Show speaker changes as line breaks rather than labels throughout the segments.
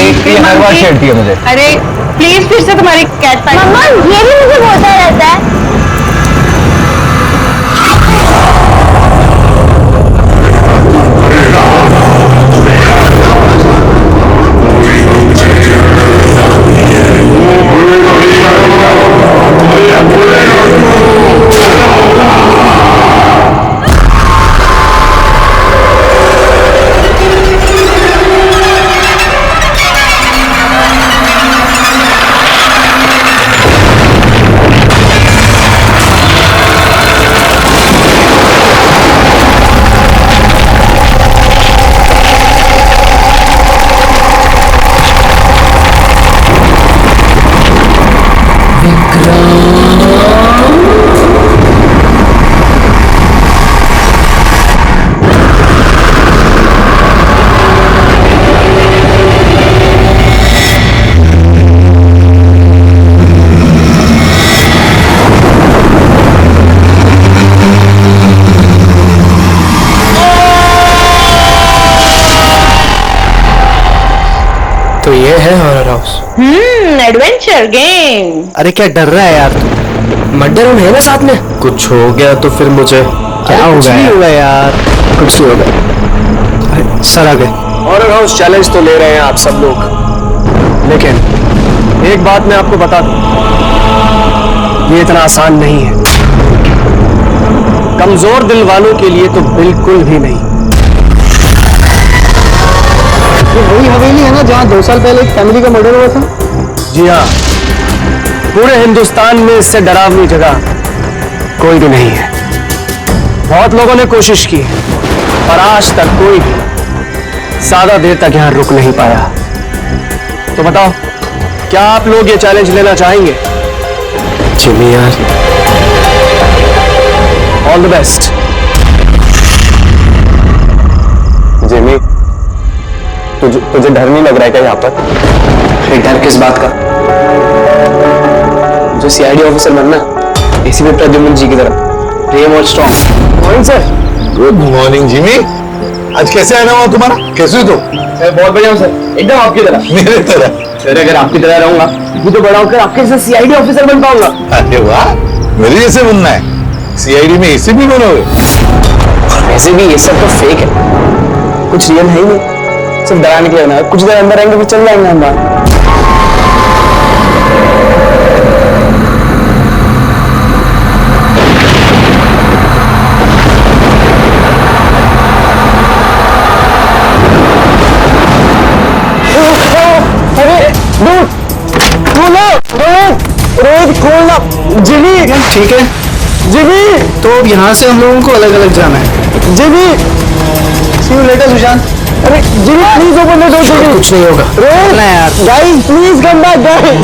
ये हर बार छेड़ती है मुझे।
अरे प्लीज फिर से तुम्हारी कैट फाइट।
मम्मा ये भी मुझे बोलता रहता है।
तो ये है हॉरर हाउस।
Adventure game.
अरे क्या डर रहा है यार तू? मर्डर हम है ना साथ में। कुछ हो गया तो फिर मुझे क्या हो गया? कुछ नहीं हुआ यार, कुछ नहीं होगा। अरे सर आ गए।
हॉरर हाउस चैलेंज तो ले रहे हैं आप सब लोग, लेकिन एक बात मैं आपको बता दूं, ये इतना आसान नहीं है। कमजोर दिल वालों के लिए तो बिल्कुल भी नहीं।
ये वही हवेली है ना जहाँ 2 साल पहले एक फैमिली का मर्डर हुआ था?
जी हाँ, पूरे हिंदुस्तान में इससे डरावनी जगह कोई भी नहीं है। बहुत लोगों ने कोशिश की पर आज तक कोई भी ज्यादा देर तक यहां रुक नहीं पाया। तो बताओ, क्या आप लोग ये चैलेंज लेना चाहेंगे?
जिमी यार,
ऑल द बेस्ट।
जिमी, तुझे डर नहीं लग रहा है क्या यहाँ पर?
डर किस बात का? जो सीआईडी ऑफिसर बनना, एसीपी प्रद्युम्न जी की तरह प्रेम और strong. Morning sir.
Good morning Jimmy. आज कैसे आना हुआ तुम्हारा? कैसे हो तुम?
बहुत बढ़िया हूँ सर, एकदम आपकी तरह।
मेरे तरह?
सर अगर आपकी तरह रहूंगा तो बड़ा होकर आपके जैसे सीआईडी ऑफिसर बन पाऊंगा।
अरे वाह, मेरे जैसे बनना है। सीआईडी में एसीपी बनोगे?
वैसे भी ये सब तो फेक है, कुछ रियल है ही नहीं। सिर्फ डराने के लिए ना, कुछ देर अंदर आएंगे फिर चल जाएंगे हम बाहर। रोहित खोलना। जिमी
ठीक है।
जिमी,
तो अब यहाँ से हम लोगों को अलग अलग जाना है।
Jimmy,
see you later Sushant.
अरे Jimmy please open the door. Jimmy
कुछ नहीं होगा।
रोहित
ना यार,
guys please come back guys.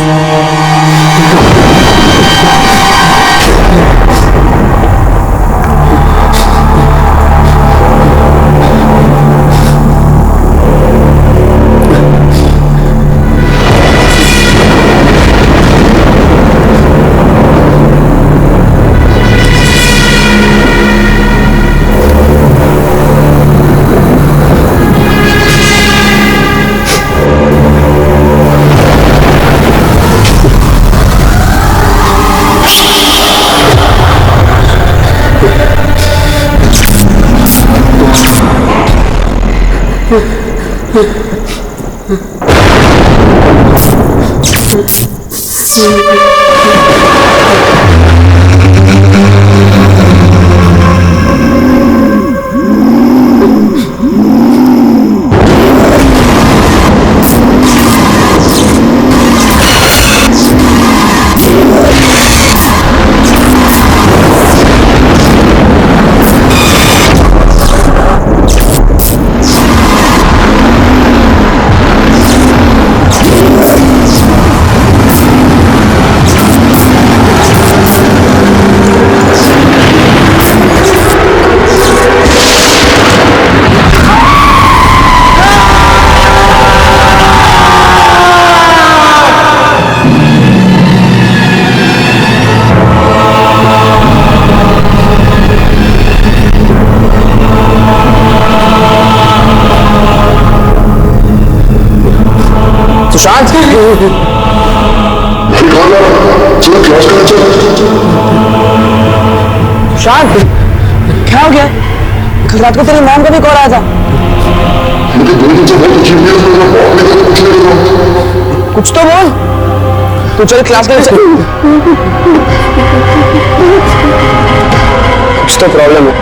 Sushant Sushant क्या हो गया? कल रात को तेरी मॉम का भी कॉल आया था। कुछ तो बोल। तू चल क्लास में चल। कुछ तो प्रॉब्लम है।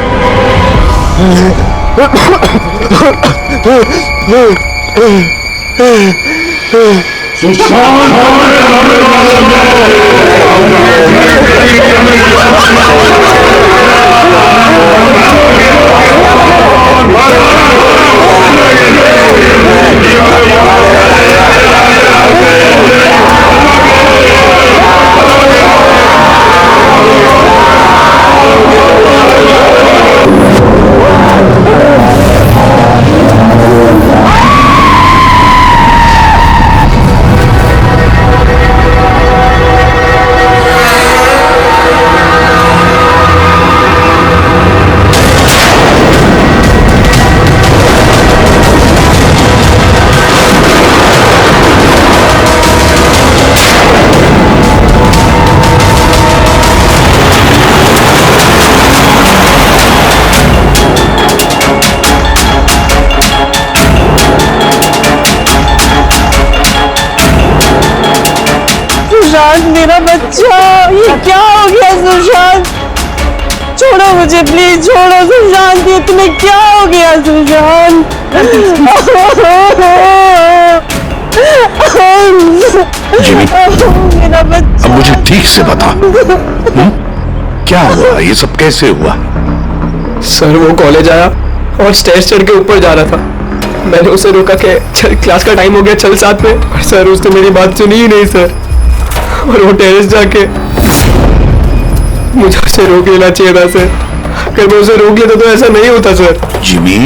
सुशांत मेरा बच्चा, ये क्या हो गया सुशांत? छोड़ो मुझे प्लीज, छोड़ो सुशांत, ये तुम्हें क्या हो गया सुशांत?
जिमी,
मेरा बच्चा।
अब मुझे ठीक से बता, क्या हुआ? ये सब कैसे हुआ?
सर वो कॉलेज आया और स्टेज चढ़ के ऊपर जा रहा था। मैंने उसे रोका कि चल क्लास का टाइम हो गया, चल साथ में। पर सर उसने मेरी बात सुनी ही नहीं सर, और वो टेरेस जाके मुझे उसे रोक लेना चाहिए था सर। अगर मैं उसे रोक लेता तो ऐसा नहीं होता सर।
जिमी,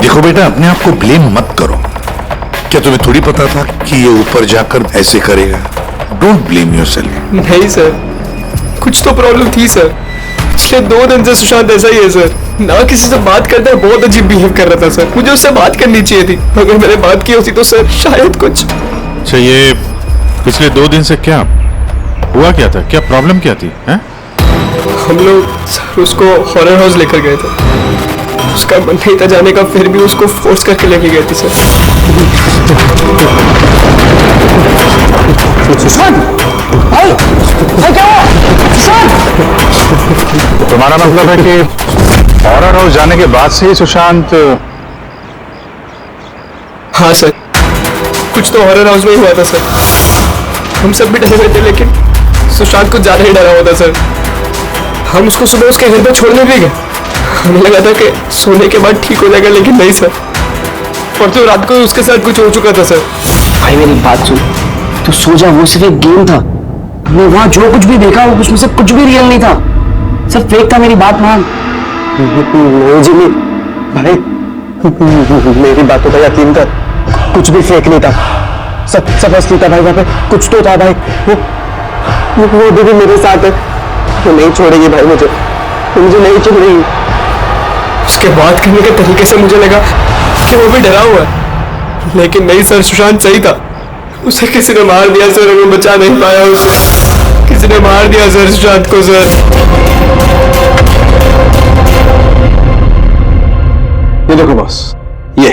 देखो बेटा, अपने आप को ब्लेम मत करो। क्या तुम्हें थोड़ी पता था कि ये ऊपर जाकर ऐसे करेगा? Don't blame yourself.
नहीं सर, कुछ तो प्रॉब्लम थी सर। पिछले 2 दिन से सुशांत ऐसा ही है सर, ना किसी से बात करता है, बहुत अजीब बिहेव कर रहा था सर। मुझे उससे बात करनी चाहिए थी, अगर मैंने बात की होती तो सर शायद कुछ।
अच्छा, ये पिछले 2 दिन से क्या हुआ? क्या था? क्या प्रॉब्लम क्या थी? हैं?
हम लोग सर उसको हॉरर हाउस लेकर गए थे। उसका मन नहीं था जाने का, फिर भी उसको फोर्स करके लेके गए थे सर।
तुम्हारा मतलब है कि हॉरर हाउस जाने के बाद से ही सुशांत?
हाँ सर, कुछ तो हॉरर हाउस में ही हुआ था सर। हम सब भी डरे हुए थे, लेकिन सुशांत कुछ ज्यादा ही डरा हुआ था सर। हम उसको सुबह उसके घर पे छोड़ने भी गए। हमें लगा था कि सोने के बाद ठीक हो जाएगा, लेकिन नहीं सर। परसों रात को उसके साथ कुछ हो चुका था सर।
भाई मेरी बात सुन, तू सो जा, वो सिर्फ एक गेम था। हमने वहां जो कुछ भी देखा उसमें से कुछ भी रियल नहीं था, सब फेक था। मेरी बात मान।
नहीं जिमी भाई, मेरी बातों का यकीन कर, कुछ भी फेक नहीं था, सब असली था भाई। वहाँ पे कुछ तो था भाई। वो अभी भी मेरे साथ है, वो नहीं छोड़ेगी भाई मुझे नहीं छोड़ेगी।
उसके बात करने के तरीके से मुझे लगा कि वो भी डरा हुआ है, लेकिन नहीं सर, सुशांत सही था। उसे किसी ने मार दिया सर, मैं बचा नहीं पाया उसे। किसी ने मार दिया सर सुशांत को सर।
ये देखो बॉस, ये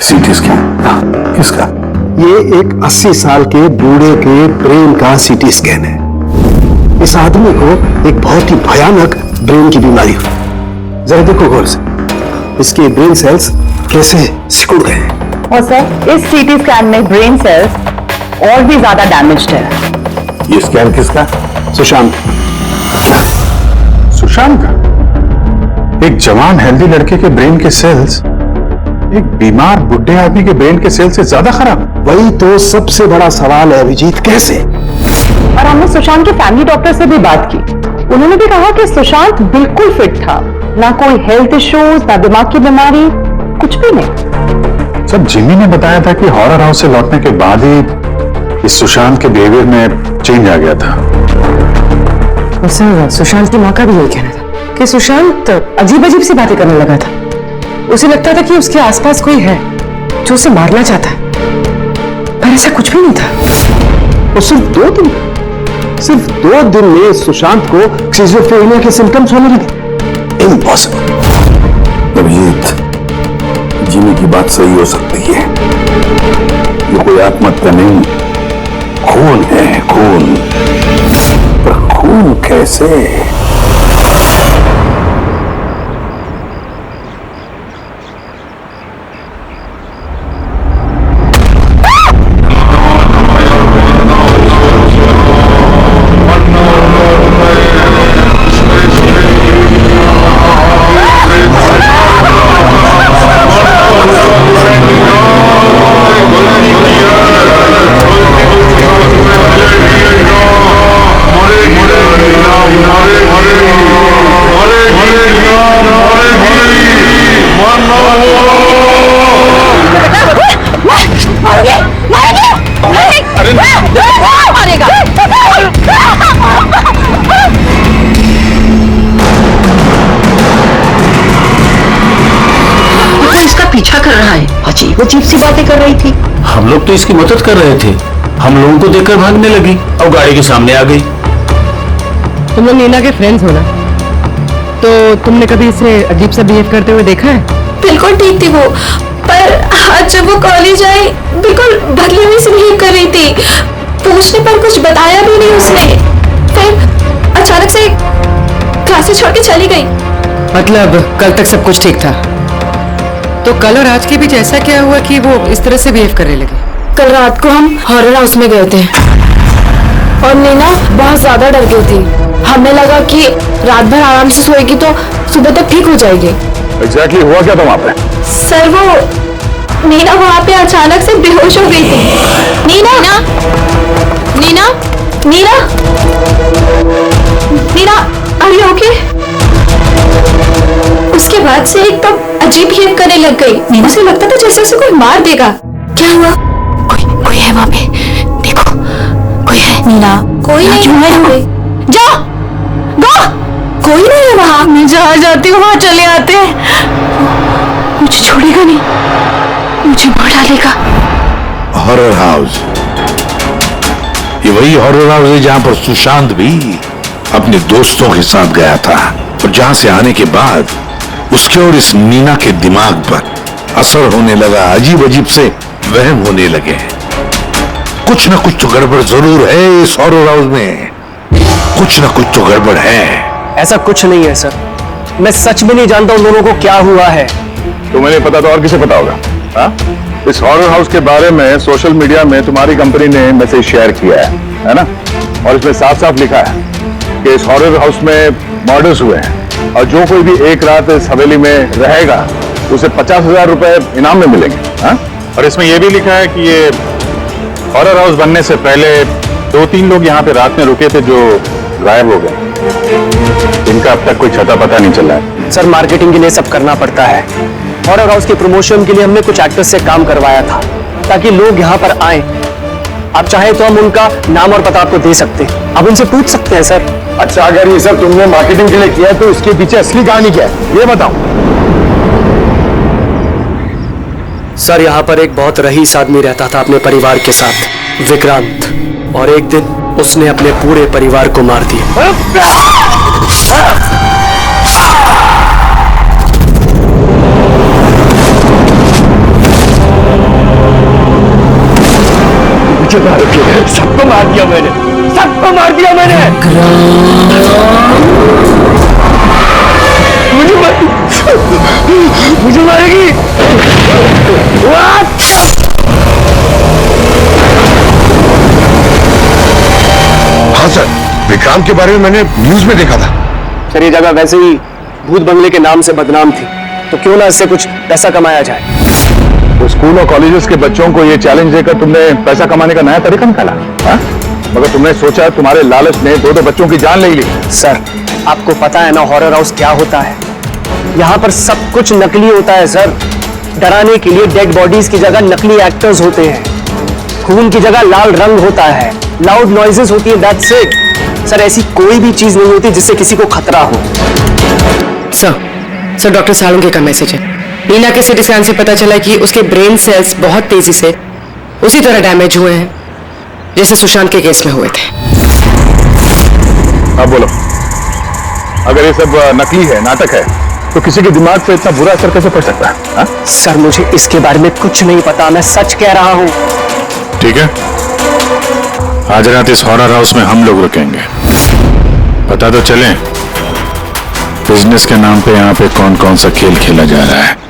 सीटी स्कैन किसका?
ये एक 80 साल के बूढ़े के ब्रेन का सीटी स्कैन है। इस आदमी को एक बहुत ही भयानक ब्रेन की बीमारी हुई। जरा देखो गौर से, इसके ब्रेन सेल्स कैसे सिकुड़ गए हैं।
और सर इस सीटी स्कैन में ब्रेन सेल्स और भी ज्यादा डैमेज्ड है।
ये स्कैन किसका?
सुशांत।
सुशांत का? एक जवान हेल्दी लड़के के ब्रेन के सेल्स एक बीमार बुढ़े आदमी के ब्रेन के सेल से ज्यादा खराब?
वही तो सबसे बड़ा सवाल है अभिजीत, कैसे?
और हमने सुशांत के फैमिली डॉक्टर से भी बात की, उन्होंने भी कहा कि सुशांत बिल्कुल फिट था, ना कोई हेल्थ इश्यूज, ना दिमाग की बीमारी, कुछ भी नहीं।
सब जिमी ने बताया था कि हॉरर हाउस से लौटने के बाद ही इस सुशांत के बिहेवियर में चेंज आ गया था।
सर सुशांत की माँ का भी यही कहना था कि सुशांत अजीब अजीब सी बातें करने लगा था। उसे लगता था कि उसके आसपास कोई है जो उसे मारना चाहता है, पर
सर ऐसा कुछ भी नहीं था।
और सिर्फ 2 दिन में सुशांत को सिजोफ्रेनिया के सिम्टम्स होने लगे। इम्पॉसिबल।
अभिजीत, जिमी की बात सही हो सकती है। ये कोई आत्महत्या नहीं, खून है खून। पर खून कैसे?
पीछा कर रहा है। अजीब सी बातें कर रही थी।
हम लोग तो इसकी मदद कर रहे थे, हम लोगों को देखकर भागने लगी और गाड़ी के सामने आ गई।
तुम लोग नीना के फ्रेंड्स हो ना, तो तुमने कभी इसे अजीब सा बिहेव करते हुए देखा है?
बिल्कुल ठीक थी वो, पर आज जब वो कॉलेज आई बिल्कुल बदले से बिहेव कर रही थी। पूछने पर कुछ बताया भी नहीं उसने। फिर अचानक से क्लासेस छोड़ के चली गई।
मतलब कल तक सब कुछ ठीक था, तो कल और आज के बीच ऐसा क्या हुआ कि वो इस तरह से बिहेव करने लगे?
कल रात को हम हॉरर हाउस में गए थे और नीना बहुत ज्यादा डर गई थी। हमें लगा कि रात भर आराम से सोएगी तो सुबह तक ठीक हो जाएगी।
एग्जैक्टली हुआ क्या था वहां पे?
सर वो नीना वहां पे अचानक से बेहोश हो गई थी। Neena Neena Neena Neena are you okay? उसके बाद से एकदम अजीब बिहेव करने लग गई। उसे लगता था जैसे उसे कोई मार देगा। क्या हुआ? कोई है वहां पे, देखो कोई है। नीना कोई नहीं है। जा गो, कोई नहीं है वहां। मैं जहाँ जाती हूँ वहां चले आते हैं। मुझे छोड़ेगा नहीं, मुझे मार डालेगा।
हॉरर हाउस, ये वही हॉरर हाउस है जहां पर सुशांत भी अपने दोस्तों के साथ गया था और जहां से आने के बाद उसके और इस नीना के दिमाग पर असर होने लगा। अजीब अजीब से वहम होने लगे। कुछ ना कुछ तो गड़बड़ जरूर है इस हॉरर हाउस में, कुछ ना कुछ तो गड़बड़ है।
ऐसा कुछ नहीं है सर, मैं सच में नहीं जानता उन दोनों को क्या हुआ है।
तुम्हें नहीं पता तो और किसे पता होगा? हाँ? इस हॉरर हाउस के बारे में सोशल मीडिया में तुम्हारी कंपनी ने मैसेज शेयर किया है ना? और इसमें साफ साफ लिखा है कि इस हॉरर हाउस में मर्डर्स हुए हैं और जो कोई भी एक रात इस हवेली में रहेगा उसे 50,000 रुपए इनाम में मिलेंगे। हाँ? और इसमें यह भी लिखा है कि ये हॉरर हाउस बनने से पहले 2-3 लोग यहाँ पे रात में रुके थे जो गायब हो गए। इनका अब तक कोई छता पता नहीं चला है।
सर मार्केटिंग के लिए सब करना पड़ता है। हॉरर हाउस के प्रमोशन के लिए हमने कुछ एक्टर्स से काम करवाया था ताकि लोग यहाँ पर आए। आप चाहे तो हम उनका नाम और पता आपको दे सकते हैं, आप उनसे पूछ सकते हैं सर।
अच्छा, अगर ये सब तुमने मार्केटिंग के लिए किया है तो इसके पीछे असली कहानी क्या है ये बताओ।
सर यहाँ पर एक बहुत रईस आदमी रहता था अपने परिवार के साथ, विक्रांत, और एक दिन उसने अपने पूरे परिवार को मार दिया। सबको मार दिया मैंने, सबको मार दिया मैंने। मुझे मारेगी।
हाँ सर, विक्रांत के बारे में मैंने न्यूज में देखा था।
सर ये जगह वैसे ही भूत बंगले के नाम से बदनाम थी, तो क्यों ना इससे कुछ पैसा कमाया जाए।
तो स्कूल और कॉलेजेस के बच्चों को ये चैलेंज देकर तुमने पैसा कमाने का नया तरीका निकाला। हाँ? मगर तुमने सोचा तुम्हारे लालच ने 2 बच्चों की जान ले ली।
सर आपको पता है ना हॉरर हाउस क्या होता है? यहाँ पर सब कुछ नकली होता है सर। डराने के लिए डेड बॉडीज की जगह नकली एक्टर्स होते हैं, खून की जगह लाल रंग होता है, लाउड नॉइजेस होती है, दैट्स इट। सर ऐसी कोई भी चीज नहीं होती जिससे किसी को खतरा हो।
सर डॉक्टर सालुंके का मैसेज है। नीना के सीटी स्कैन से पता चला कि उसके ब्रेन सेल्स बहुत तेजी से उसी तरह डैमेज हुए हैं जैसे सुशांत के केस में हुए थे।
अब बोलो, अगर ये सब नकली है, नाटक है, तो किसी के दिमाग पे इतना बुरा असर कैसे पड़ सकता है? हा?
सर मुझे इसके बारे में कुछ नहीं पता, मैं सच कह रहा हूं।
ठीक है, आज रात इस हॉरर हाउस में हम लोग रुकेंगे। पता तो चले बिजनेस के नाम पे यहाँ पे कौन कौन सा खेल खेला जा रहा है।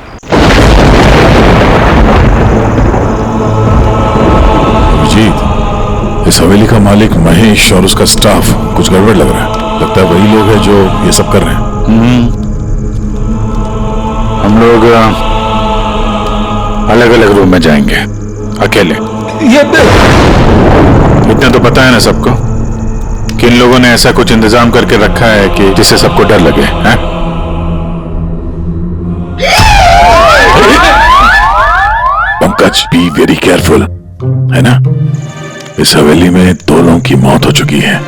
अभिजीत, इस हवेली का मालिक महेश और उसका स्टाफ कुछ गड़बड़ लग रहा है। लगता है वही लोग हैं जो ये सब कर रहे हैं। हम लोग अलग अलग रूम में जाएंगे, अकेले। इतना तो पता है ना सबको कि इन लोगों ने ऐसा कुछ इंतजाम करके रखा है कि जिससे सबको डर लगे, हैं? पंकज, बी वेरी केयरफुल, है ना? इस हवेली में 2 लोगों की मौत हो चुकी है,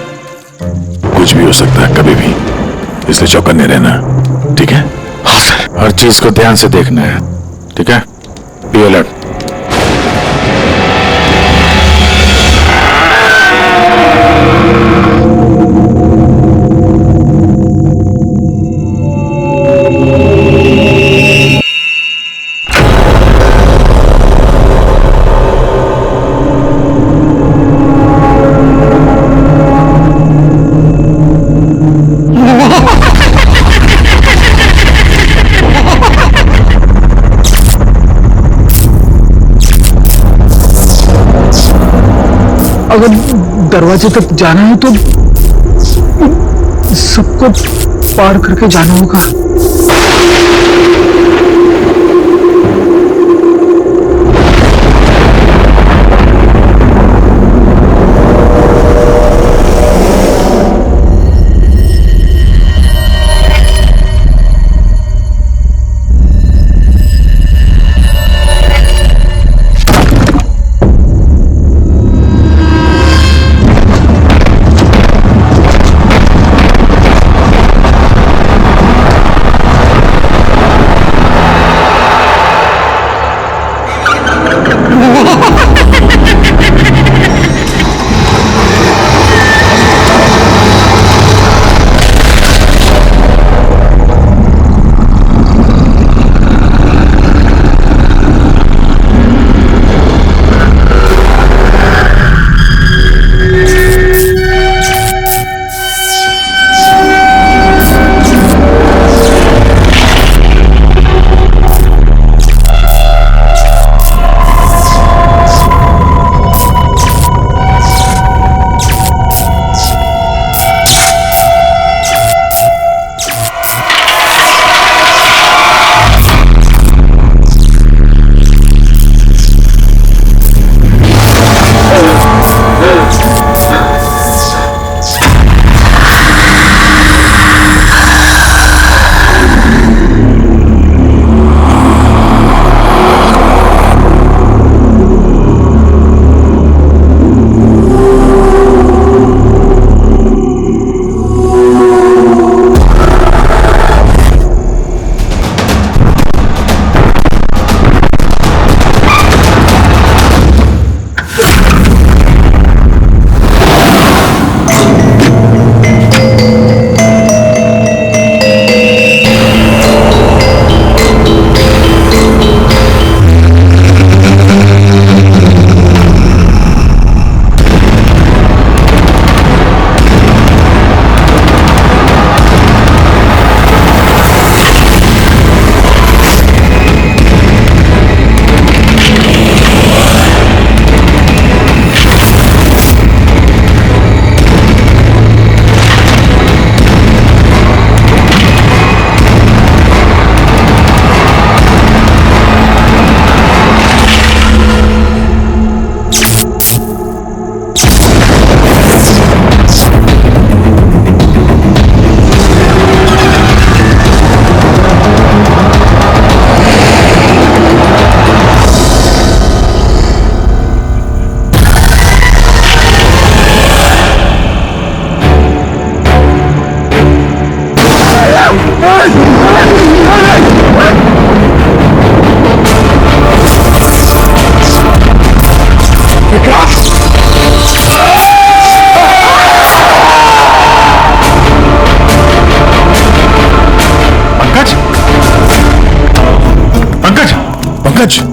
कुछ भी हो सकता है कभी भी, इसलिए चौकन्ने रहना, ठीक है? हाँ सर। हर चीज को ध्यान से देखना है, ठीक है? Be alert.
अगर दरवाजे तक जाना है तो सबको पार करके जाना होगा।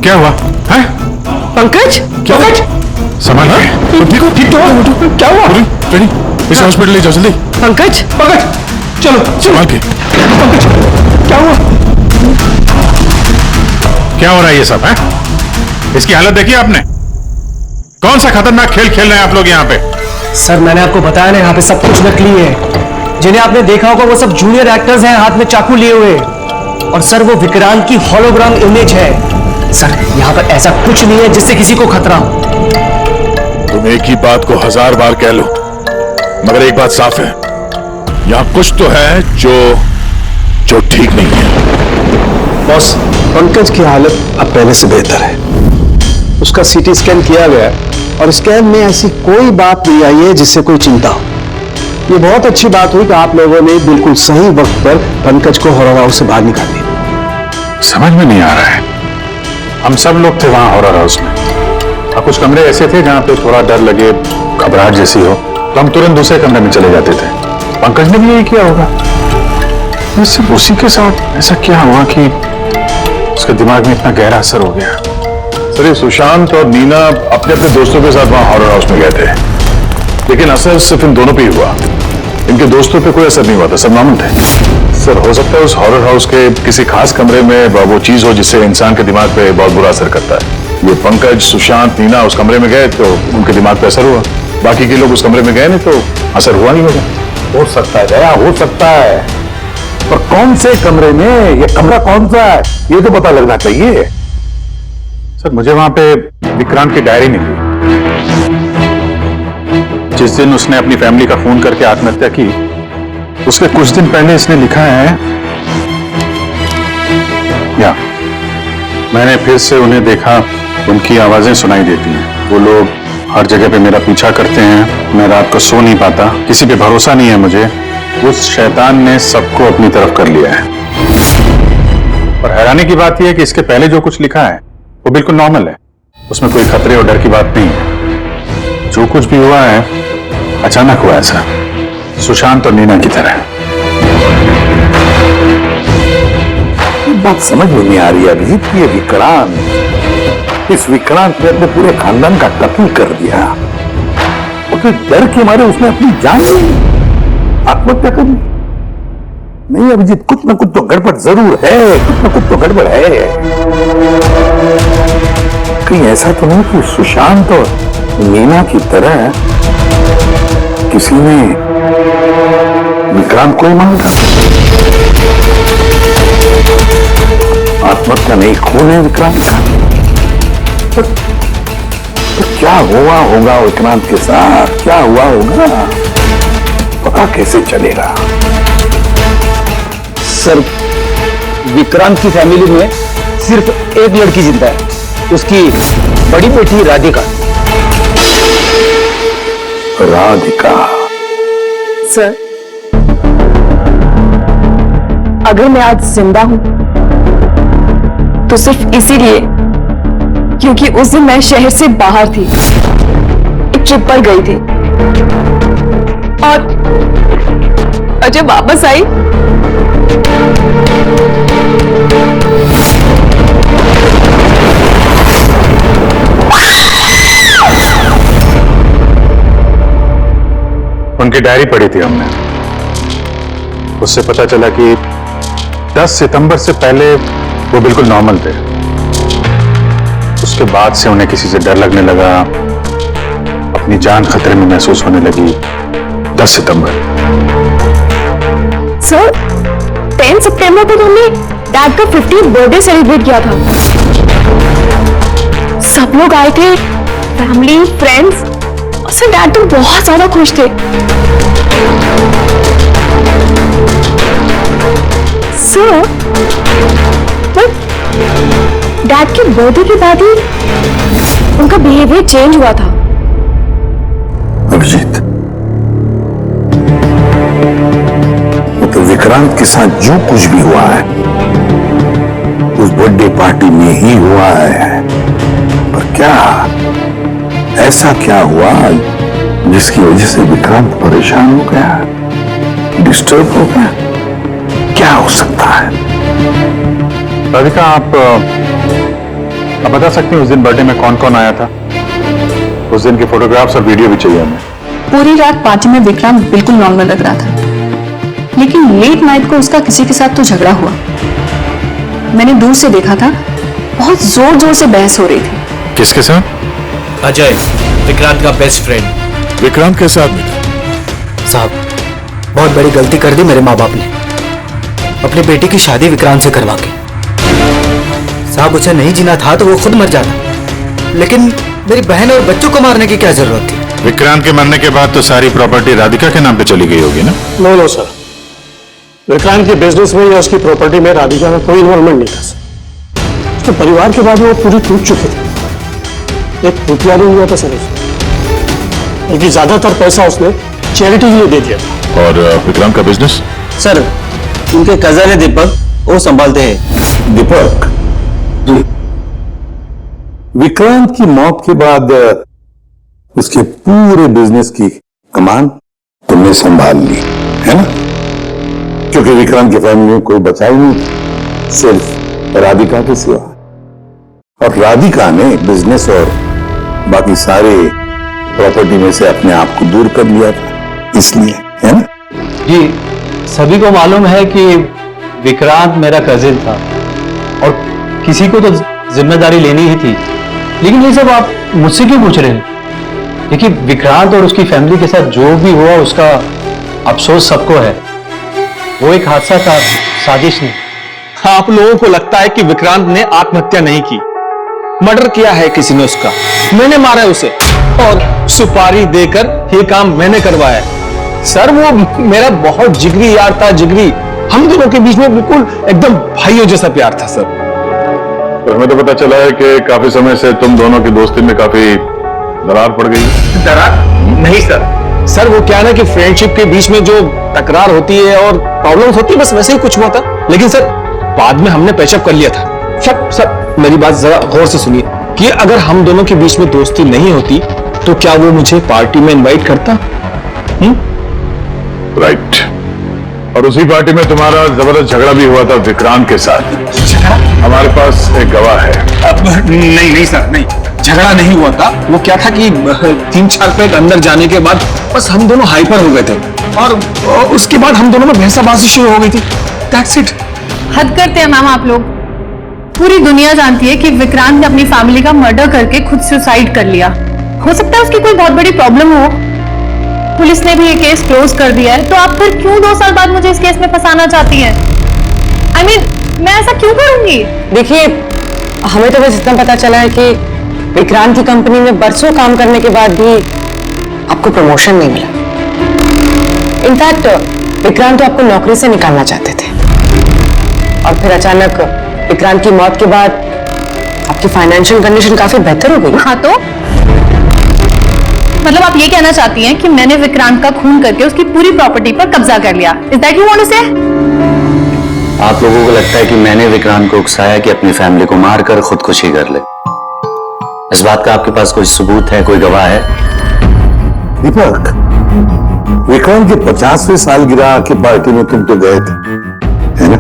क्या हुआ है?
पंकज,
क्या
पंकज,
संभाल के ठीक ठीक तो हो? क्या हुआ? रेडी इसे हॉस्पिटल ले जाओ जल्दी।
पंकज,
पंकज, चलो
संभाल के।
पंकज, क्या हुआ?
क्या हो रहा है ये सब है? इसकी हालत देखी आपने? कौन सा खतरनाक खेल खेल रहे हैं आप लोग यहाँ पे?
सर मैंने आपको बताया ना, यहाँ पे सब कुछ नकली है। जिन्हें आपने देखा होगा वो सब जूनियर एक्टर्स हैं, हाथ में चाकू लिए हुए। और सर वो विक्रांत की होलोग्राम इमेज है। सर यहाँ पर ऐसा कुछ नहीं है जिससे किसी को खतरा हो।
तुम एक ही बात को 1000 बार कह लो, मगर एक बात साफ है, यहाँ कुछ तो है जो ठीक नहीं है।
बॉस, पंकज की हालत अब पहले से बेहतर है। उसका सीटी स्कैन किया गया है और स्कैन में ऐसी कोई बात नहीं आई है जिससे कोई चिंता हो। ये बहुत अच्छी बात हुई कि आप लोगों ने बिल्कुल सही वक्त पर पंकज को हॉरर हाउस से बाहर निकाल दिया।
समझ में नहीं आ रहा है, हम सब लोग थे वहां हॉरर हाउस में, और कुछ कमरे ऐसे थे जहां पे थोड़ा डर लगे, घबराहट जैसी हो, तो हम तुरंत दूसरे कमरे में चले जाते थे। पंकज ने भी यही किया होगा। सिर्फ उसी के साथ ऐसा क्या हुआ कि उसके दिमाग में इतना गहरा असर हो गया? सर ये सुशांत और नीना अपने अपने दोस्तों के साथ वहां हॉरर हाउस में गए थे, लेकिन असर सिर्फ इन दोनों पे ही हुआ। इनके दोस्तों पे कोई असर नहीं हुआ था, सब मामूल थे। सर हो सकता है उस हॉरर हाउस के किसी खास कमरे में वो चीज हो जिससे इंसान के दिमाग पे बहुत बुरा असर करता है। ये पंकज, सुशांत, नीना उस कमरे में गए तो उनके दिमाग पे असर हुआ, बाकी के लोग उस कमरे में गए नहीं तो असर हुआ नहीं होगा।
हो सकता है दया, हो सकता है, पर कौन से कमरे में, ये कमरा कौन सा है ये तो पता लगना चाहिए।
सर मुझे वहां पे विक्रांत की डायरी मिली। जिस दिन उसने अपनी फैमिली का फोन करके आत्महत्या की, उसके कुछ दिन पहले इसने लिखा है, या मैंने फिर से उन्हें देखा, उनकी आवाजें सुनाई देती हैं। वो लोग हर जगह पे मेरा पीछा करते हैं, मैं रात को सो नहीं पाता, किसी पे भरोसा नहीं है मुझे। उस शैतान ने सबको अपनी तरफ कर लिया है। और हैरानी की बात यह है कि इसके पहले जो कुछ लिखा है वो बिल्कुल नॉर्मल है, उसमें कोई खतरे और डर की बात नहीं है। जो कुछ भी हुआ है अचानक हुआ है सर, सुशांत और नीना की तरह।
बात समझ में नहीं आ रही अभिजीत, ये विक्रांत, इस विक्रांत ने अपने पूरे खानदान का कत्ल कर दिया और फिर डर के मारे उसने अपनी जान आत्महत्या कर ली। नहीं अभिजीत, कुछ ना कुछ तो गड़बड़ जरूर है, कुछ ना कुछ तो गड़बड़ है। कहीं ऐसा तो नहीं कि सुशांत और नीना की तरह किसी ने विक्रांत को ही मार डाला? आत्महत्या नहीं, खून है विक्रांत का। तो क्या हुआ होगा विक्रांत के साथ, क्या हुआ होगा, पता कैसे चलेगा?
सर विक्रांत की फैमिली में सिर्फ एक लड़की जिंदा है, उसकी बड़ी बेटी राधिका।
राधिका?
सर, अगर मैं आज जिंदा हूं तो सिर्फ इसीलिए क्योंकि उस दिन मैं शहर से बाहर थी, एक ट्रिप पर गई थी और जब वापस आई
उनकी डायरी पढ़ी थी हमने, उससे पता चला कि 10 सितंबर से पहले वो बिल्कुल नॉर्मल थे। उसके बाद से उन्हें किसी से डर लगने लगा, अपनी जान खतरे में महसूस होने लगी। 10 सितंबर।
सर, 10 सितंबर को हमने डैड का 50th बर्थडे सेलिब्रेट किया था। सब लोग आए थे, फैमिली, फ्रेंड्स, और सर डैड तो बहुत ज्यादा खुश थे। सर, डैड के बर्थडे के बाद ही उनका बिहेवियर चेंज हुआ था।
अभिजीत, तो विक्रांत के साथ जो कुछ भी हुआ है उस बर्थडे पार्टी में ही हुआ है, पर क्या ऐसा क्या हुआ जिसकी वजह से विक्रांत परेशान हो गया, डिस्टर्ब हो गया? क्या हो सकता है?
राधिका, आप आप बता सकते हैं उस दिन बर्थडे में कौन कौन आया था? उस दिन के फोटोग्राफ्स और वीडियो भी चाहिए हमें।
पूरी रात पार्टी में विक्रांत बिल्कुल नॉर्मल लग रहा था, लेकिन लेट नाइट को उसका किसी के साथ तो झगड़ा हुआ। मैंने दूर से देखा था, बहुत जोर जोर से बहस हो रही थी।
किसके साथ?
अजय, विक्रांत का बेस्ट फ्रेंड।
विक्रांत के साथ भी?
साहब, बहुत बड़ी गलती कर दी मेरे माँ बाप ने, अपनी बेटी की शादी विक्रांत से करवा के। साहब, उसे नहीं जीना था तो वो खुद मर जाता, लेकिन मेरी बहन और बच्चों को मारने की क्या जरूरत थी?
विक्रांत के मरने के बाद तो सारी प्रॉपर्टी राधिका के नाम पे चली गई होगी ना?
नो सर, विक्रांत के बिजनेस में या उसकी प्रॉपर्टी में राधिका का कोई इन्वॉल्वमेंट नहीं था सर। उसके परिवार के बाद वो पूरी टूट चुके थे। एक रुपया नहीं हुआ था सर उसमें, बल्कि ज्यादातर पैसा उसने चैरिटी के लिए दे दिया था।
और विक्रांत का बिजनेस?
सर, उनके कजन है दीपक, वो संभालते हैं।
दीपक जी, विक्रांत की मौत के बाद उसके पूरे बिजनेस की कमान तुमने संभाल ली है ना? क्योंकि विक्रांत की फैमिली में कोई बचा ही नहीं, सिर्फ राधिका के सिवा। और राधिका ने बिजनेस और बाकी सारे प्रॉपर्टी में से अपने आप को दूर कर लिया था, इसलिए, है ना?
जी, सभी को मालूम है कि विक्रांत मेरा कजिन था और किसी को तो जिम्मेदारी लेनी ही थी, लेकिन ये सब आप मुझसे क्यों पूछ रहे हैं? देखिए, विक्रांत और उसकी फैमिली के साथ जो भी हुआ उसका अफसोस सबको है। वो एक हादसा था, साजिश नहीं।
आप लोगों को लगता है कि विक्रांत ने आत्महत्या नहीं की, मर्डर किया है किसी ने उसका। मैंने मारा है उसे और सुपारी देकर ये काम मैंने करवाया है। सर, वो मेरा बहुत जिगरी यार था, जिगरी। हम दोनों के बीच में बिल्कुल एकदम भाइयों जैसा प्यार था सर।
तो हमें तो पता चला है कि काफी समय से तुम दोनों की दोस्ती में काफी दरार पड़ गई।
दरार नहीं सर। सर, वो क्या है ना कि फ्रेंडशिप के बीच में जो तकरार होती है और प्रॉब्लम्स होती है, बस वैसे ही कुछ हुआ था। लेकिन सर, बाद में हमने पैचअप कर लिया था। सर, मेरी बात जरा गौर से सुनिए कि अगर हम दोनों के बीच में दोस्ती नहीं होती तो क्या वो मुझे पार्टी में इनवाइट करता?
राइट। और उसी पार्टी में तुम्हारा जबरदस्त झगड़ा भी हुआ था विक्रांत के साथ। हमारे पास एक गवाह है।
नहीं सर, नहीं, झगड़ा नहीं हुआ था। वो क्या था कि 3-4 पैक अंदर जाने के बाद बस हम दोनों हाइपर हो गए थे और उसके बाद हम दोनों में बहसाबाजी शुरू हो गई थी। That's it.
हद करते हैं मैम आप लोग। पूरी दुनिया जानती है कि विक्रांत ने अपनी फैमिली का मर्डर करके खुद सुसाइड कर लिया। हो सकता है उसकी कोई बहुत बड़ी प्रॉब्लम हो, पुलिस ने भी ये केस क्लोज कर दिया है, तो आप फिर क्यों 2 साल बाद मुझे इस केस में फंसाना चाहती हैं? I mean, मैं ऐसा क्यों करूंगी?
देखिए, हमें तो बस इतना पता चला है कि विक्रांत की कंपनी में बरसों काम करने के बाद भी आपको प्रमोशन नहीं मिला। इनफैक्ट विक्रांत तो आपको नौकरी से निकालना चाहते थे, और फिर अचानक विक्रांत की मौत के बाद आपकी फाइनेंशियल कंडीशन काफी बेहतर हो गई।
हाँ, तो मतलब आप ये कहना चाहती हैं कि मैंने विक्रांत का खून करके उसकी पूरी प्रॉपर्टी पर कब्जा कर लिया? Is that you want to say?
आप लोगों को लगता है कि मैंने विक्रांत को उकसाया कि अपनी फैमिली को मारकर खुदकुशी कर ले। इस बात का आपके पास कोई सबूत है, कोई गवाह है?
दीपक, विक्रांत की 50वीं सालगिरह की पार्टी में तुम तो गए थे, है ना?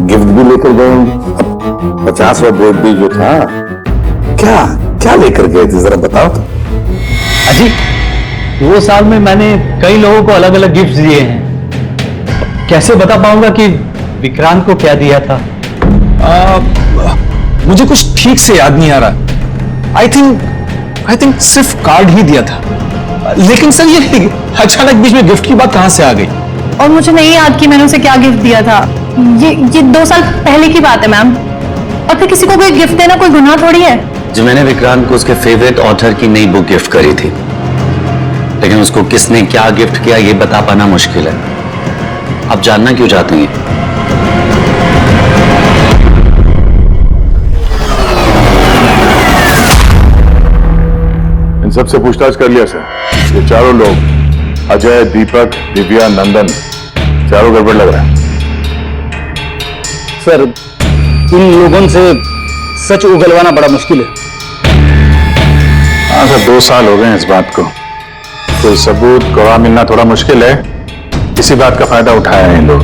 गिफ्ट भी लेकर गए होंगे। अब 50वां बर्थडे जो था, क्या क्या लेकर गए थे, जरा बताओ तो।
अजी, 2 साल में मैंने कई लोगों को अलग अलग गिफ्ट दिए हैं। कैसे बता पाऊंगा कि विक्रांत को क्या दिया था?
मुझे कुछ ठीक से याद नहीं आ रहा। आई थिंक सिर्फ कार्ड ही दिया था। लेकिन सर, ये अचानक बीच में गिफ्ट की बात कहां से आ गई?
और मुझे नहीं याद कि मैंने उसे क्या गिफ्ट दिया था। ये 2 साल पहले की बात है मैम। और फिर किसी को कोई गिफ्ट देना कोई गुनाह थोड़ी है।
जो मैंने विक्रांत को उसके फेवरेट ऑथर की नई बुक गिफ्ट करी थी, लेकिन उसको किसने क्या गिफ्ट किया ये बता पाना मुश्किल है। आप जानना क्यों चाहते हैं?
इन सबसे पूछताछ कर लिया सर। ये चारों लोग, अजय, दीपक, दिव्या, नंदन, चारों गड़बड़ लग रहा है।
सर, इन लोगों से सच उगलवाना बड़ा मुश्किल है।
हाँ सर, 2 साल हो गए हैं इस बात को। कोई सबूत, गवाह मिलना थोड़ा मुश्किल है। इसी बात का फायदा उठाया है इन लोग।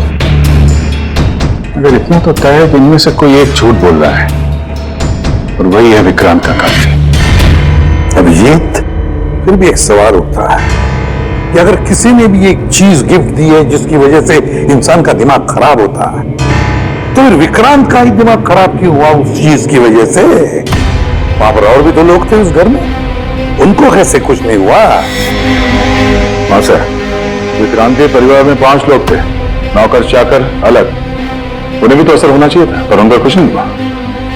अगर इतना तो तय है कि इनमें से कोई एक झूठ बोल रहा है,
और वही है विक्रांत का कातिल। अभिजीत, फिर भी एक सवाल उठता है कि अगर किसी ने भी एक चीज गिफ्ट दी है जिसकी वजह से इंसान का दिमाग खराब होता है, तो फिर विक्रांत का ही दिमाग खराब क्यों हुआ उस चीज की वजह से? वहां पर और भी तो लोग थे उस घर में, उनको कैसे कुछ नहीं हुआ? हाँ सर, विक्रांत के परिवार में 5 लोग थे, नौकर चाकर अलग, उन्हें भी तो असर होना चाहिए था, पर उनका कुछ नहीं हुआ।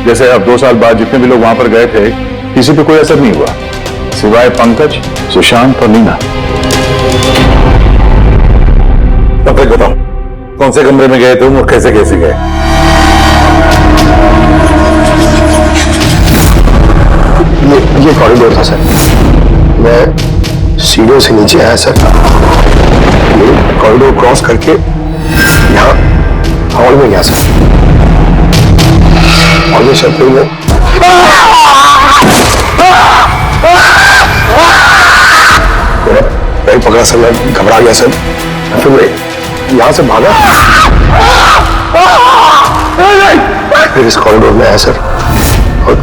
जैसे अब 2 साल बाद जितने भी लोग वहां पर गए थे, किसी पे कोई असर नहीं हुआ, सिवाय पंकज, सुशांत और नीना। तब तक बताओ, कौन से कमरे में गए तुम और कैसे कैसे गए?
ये कॉरिडोर था सर, मैं सीढ़ियों से नीचे आया सर, ये कॉरिडोर क्रॉस करके यहाँ हॉल में गया सर, और ये शर्त में मैं पकड़ा सर, मैं घबरा गया सर, फिर मैं यहाँ से भागा, फिर इस कॉरिडोर में आया सर, और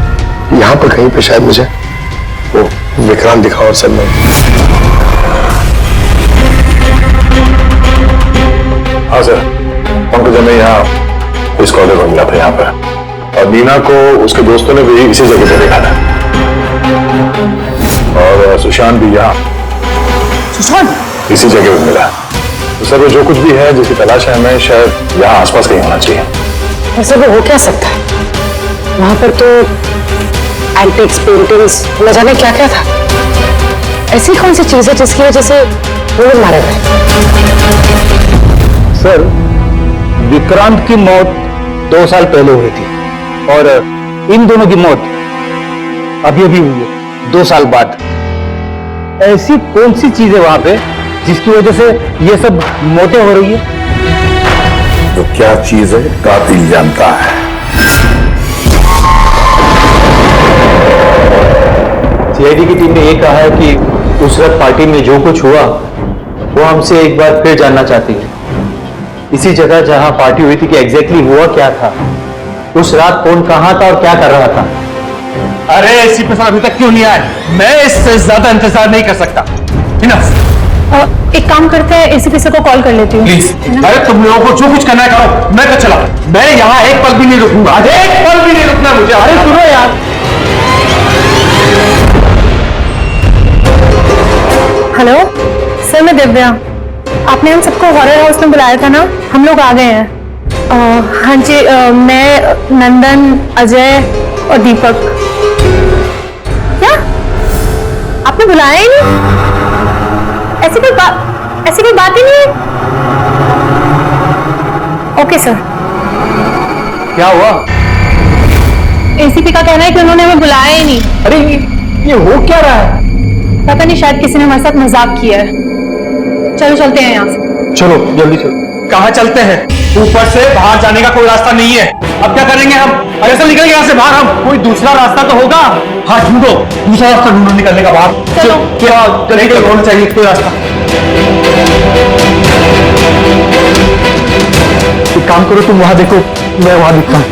यहाँ पर कहीं पे शायद मुझे वो विक्रांत दिखा, और सर मैं
हाँ सर, पंकज हमें यहाँ इस कॉरिडोर में मिला था यहाँ पर, और नीना को उसके दोस्तों ने भी इसी जगह पे देखा था, और सुशांत भी यहाँ इसी जगह पे मिला। तो सर, जो कुछ भी है जिसकी तलाश है हमें, शायद यहाँ आसपास कहीं होना चाहिए।
वैसे वो हो क्या सकता है? वहां पर तो एंटिक्स, पेंटिंग्स, न जाने क्या क्या था। ऐसी कौन सी चीज है जिसकी वजह से वो लोग मारे गए?
सर, विक्रांत की मौत 2 साल पहले हुई थी, और इन दोनों की मौत अभी अभी हुई है 2 साल बाद। ऐसी कौन सी चीज है वहां पे जिसकी वजह से ये सब मौतें हो रही है?
तो क्या चीज है कातिल जानता है।
सीआईडी की टीम ने यह कहा है कि उस रात पार्टी में जो कुछ हुआ वो हमसे एक बार फिर जानना चाहती है। इसी जगह जहां पार्टी हुई थी कि एग्जैक्टली हुआ क्या था, उस रात कौन कहां था और क्या कर रहा था।
अरे एसीपी साहब अभी तक क्यों नहीं आए? मैं इससे ज्यादा इंतजार नहीं कर सकता।
एक काम करते हैं, एसीपी सर को कॉल कर लेती हूँ।
प्लीज। अरे तुम लोगों को जो कुछ करना है करो, मैं तो चला, मैं यहाँ एक पल भी नहीं रुकूंगा, एक पल भी नहीं रुकना मुझे। अरे सुनो यार।
हेलो सर, मैं दिव्या, आपने हम सबको हॉरर हाउस में बुलाया था ना, हम लोग आ गए हैं। हाँ जी, मैं, नंदन, अजय और दीपक। क्या आपने बुलाया ही नहीं? ऐसी कोई बात ही नहीं है। Okay sir.
क्या हुआ?
एसीपी का कहना है कि उन्होंने हमें बुलाया ही नहीं।
अरे ये हो क्या रहा है?
पता नहीं, शायद किसी ने हमारे साथ मजाक किया है। चलो चलते हैं यहाँ से।
चलो जल्दी चलो। कहाँ चलते हैं? ऊपर से बाहर जाने का कोई रास्ता नहीं है, अब क्या करेंगे हम? अरे सर निकल यहाँ से बाहर, हम कोई दूसरा रास्ता तो होगा। हाँ ढूंढो, दूसरा रास्ता ढूंढो निकलने का बाहर।
चलो।
क्या होना चाहिए कोई रास्ता? एक काम करो, तुम वहां देखो, मैं वहां दिखता हूं।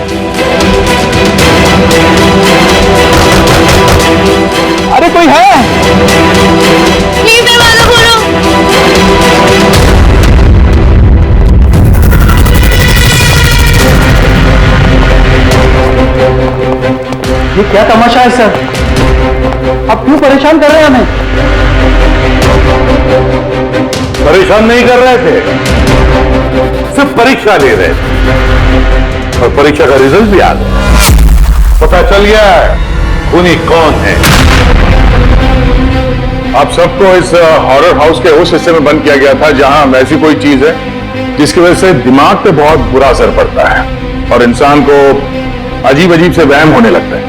अरे कोई है?
प्लीज दरवाजा खोलो।
ये क्या तमाशा है सर? आप क्यों परेशान कर रहे हैं हमें?
परेशान नहीं कर रहे थे, सिर्फ परीक्षा ले रहे थे, और परीक्षा का रिजल्ट भी आ गया। पता चल गया खूनी कौन है। आप सबको इस हॉरर हाउस के उस हिस्से में बंद किया गया था जहां ऐसी कोई चीज है जिसकी वजह से दिमाग पे बहुत बुरा असर पड़ता है और इंसान को अजीब अजीब से वहम होने लगता है,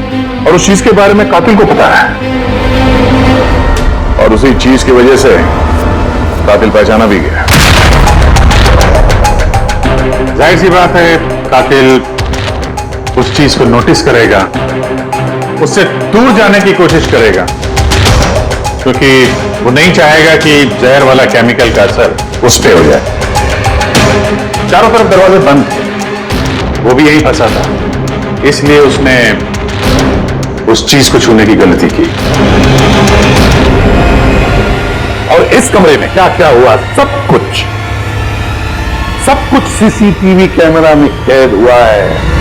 और उस चीज के बारे में कातिल को पता है, और उसी चीज की वजह से कातिल पहचाना भी गया। जाहिर सी बात है, कातिल उस चीज को नोटिस करेगा, उससे दूर जाने की कोशिश करेगा, क्योंकि वो नहीं चाहेगा कि जहर वाला केमिकल का असर उस पे हो जाए। चारों तरफ दरवाजे बंद थे, वो भी यही फंसा था, इसलिए उसने
उस चीज को छूने की गलती की। और इस कमरे में क्या क्या हुआ सब कुछ सीसीटीवी कैमरा में कैद हुआ है।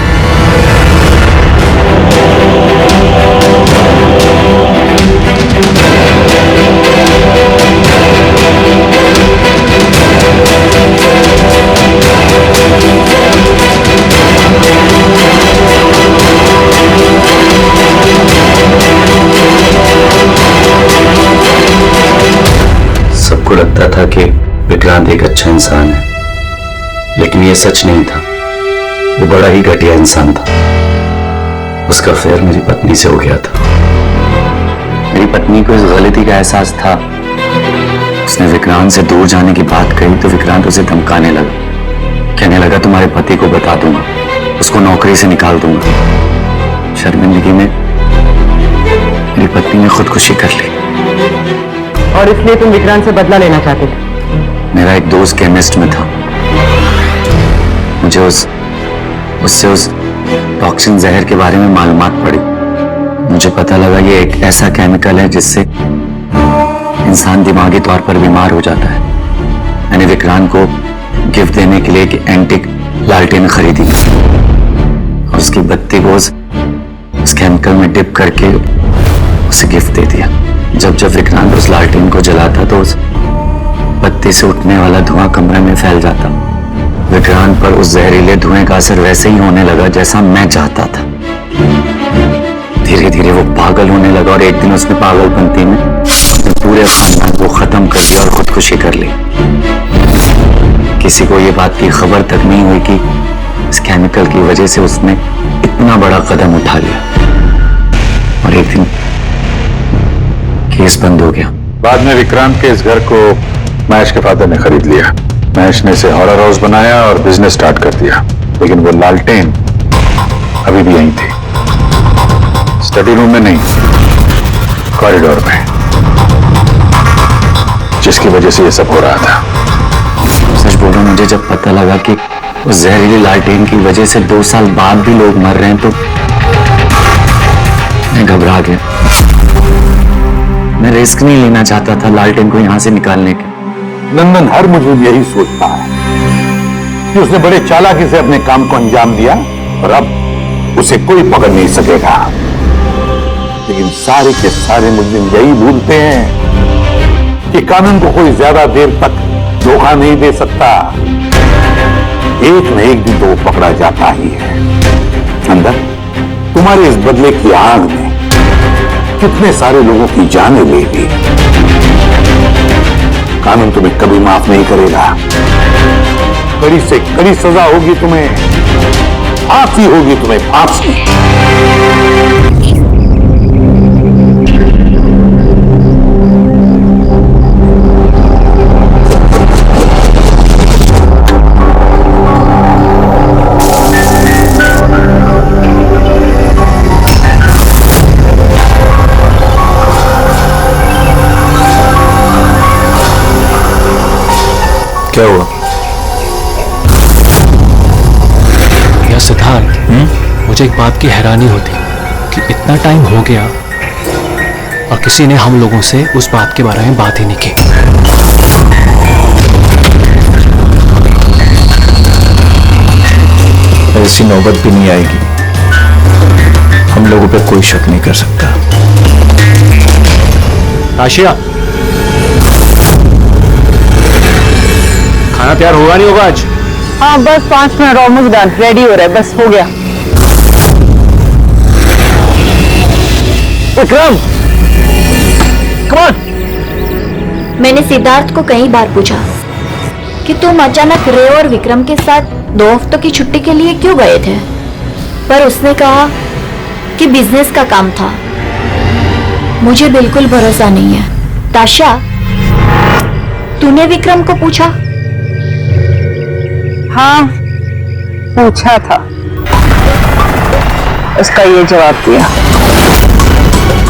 सबको लगता था कि विक्रांत एक अच्छा इंसान है, लेकिन यह सच नहीं था। वो बड़ा ही घटिया इंसान था। उसका अफेयर मेरी पत्नी से हो गया था। मेरी पत्नी को इस गलती का एहसास था। उसने विक्रांत से दूर जाने की बात कही तो विक्रांत उसे धमकाने लगा। कहने लगा तुम्हारे पति को बता दूंगा, उसको नौकरी से निकाल दूंगा। शर्मिंदगी में मेरी पत्नी ने खुदकुशी कर ली।
और इसलिए तुम विक्रांत से बदला लेना चाहते थे?
मेरा एक दोस्त केमिस्ट में था। मुझे उससे उस टॉक्सिन जहर के बारे में मालूमात पड़ी। मुझे पता लगा ये एक ऐसा केमिकल है जिससे इंसान दिमागी तौर पर बीमार हो जाता है। मैंने विक्रांत को गिफ्ट देने के लिए एक एंटीक लालटेन खरीदी और उसकी बत्ती को उस केमिकल में डिप करके उसे गिफ्ट दे दिया। जब जब विक्रांत उस लालटेन को जलाता तो उस बत्ती से उठने वाला धुआं कमरे में फैल जाता। विक्रांत पर उस जहरीले धुएं का असर वैसे ही होने लगा जैसा मैं चाहता था। धीरे धीरे वो पागल होने लगा और एक दिन उसने पागलपंती में अपने पूरे खानदान को खत्म कर दिया और खुदकुशी कर ली। किसी को ये बात की खबर तक नहीं हुई कि इस केमिकल की वजह से उसने इतना बड़ा कदम उठा लिया। और एक दिन केस बंद हो गया।
बाद में विक्रांत के इस घर को महेश के फादर ने खरीद लिया। महेश ने इसे हॉरर हाउस बनाया और बिजनेस स्टार्ट कर दिया। लेकिन वो लालटेन अभी भी यहीं थी, स्टडी रूम में नहीं, कॉरिडोर में, जिसकी वजह से ये सब हो रहा था।
सच बोल रहा हूं, मुझे जब पता लगा कि उस जहरीली लालटेन की वजह से 2 साल बाद भी लोग मर रहे हैं तो मैं घबरा गया। मैं रिस्क नहीं लेना चाहता था लालटेन को यहां से निकालने के।
नंदन हर मौजूद यही सोचता है कि उसने बड़े चालाकी से अपने काम को अंजाम दिया और अब उसे कोई पकड़ नहीं सकेगा। लेकिन सारे के सारे मुजरिम यही भूलते हैं कि कानून को कोई ज्यादा देर तक धोखा नहीं दे सकता। एक न एक दिन तो वो पकड़ा जाता ही है। नंदन, तुम्हारे इस बदले की आग में कितने सारे लोगों की जानें ले ली। कानून तुम्हें कभी माफ नहीं करेगा। कड़ी से कड़ी सजा होगी तुम्हें, फांसी होगी तुम्हें, फांसी।
क्या हुआ?
क्या सिद्धार्थ, मुझे एक बात की हैरानी होती कि इतना टाइम हो गया और किसी ने हम लोगों से उस बात के बारे में बात ही नहीं की।
ऐसी नौबत भी नहीं आएगी। हम लोगों पे कोई शक नहीं कर सकता।
आशिया, खाना तैयार होगा नहीं होगा आज?
हाँ बस 5 मिनट, ऑलमोस्ट डन, रेडी हो रहा है, बस हो गया। Vikram, come on.
मैंने सिद्धार्थ को कई बार पूछा कि तुम अचानक रे और विक्रम के साथ 2 हफ्तों की छुट्टी के लिए क्यों गए थे, पर उसने कहा कि बिजनेस का काम था। मुझे बिल्कुल भरोसा नहीं है। ताशा, तूने विक्रम को पूछा?
हाँ पूछा था, उसका ये जवाब दिया।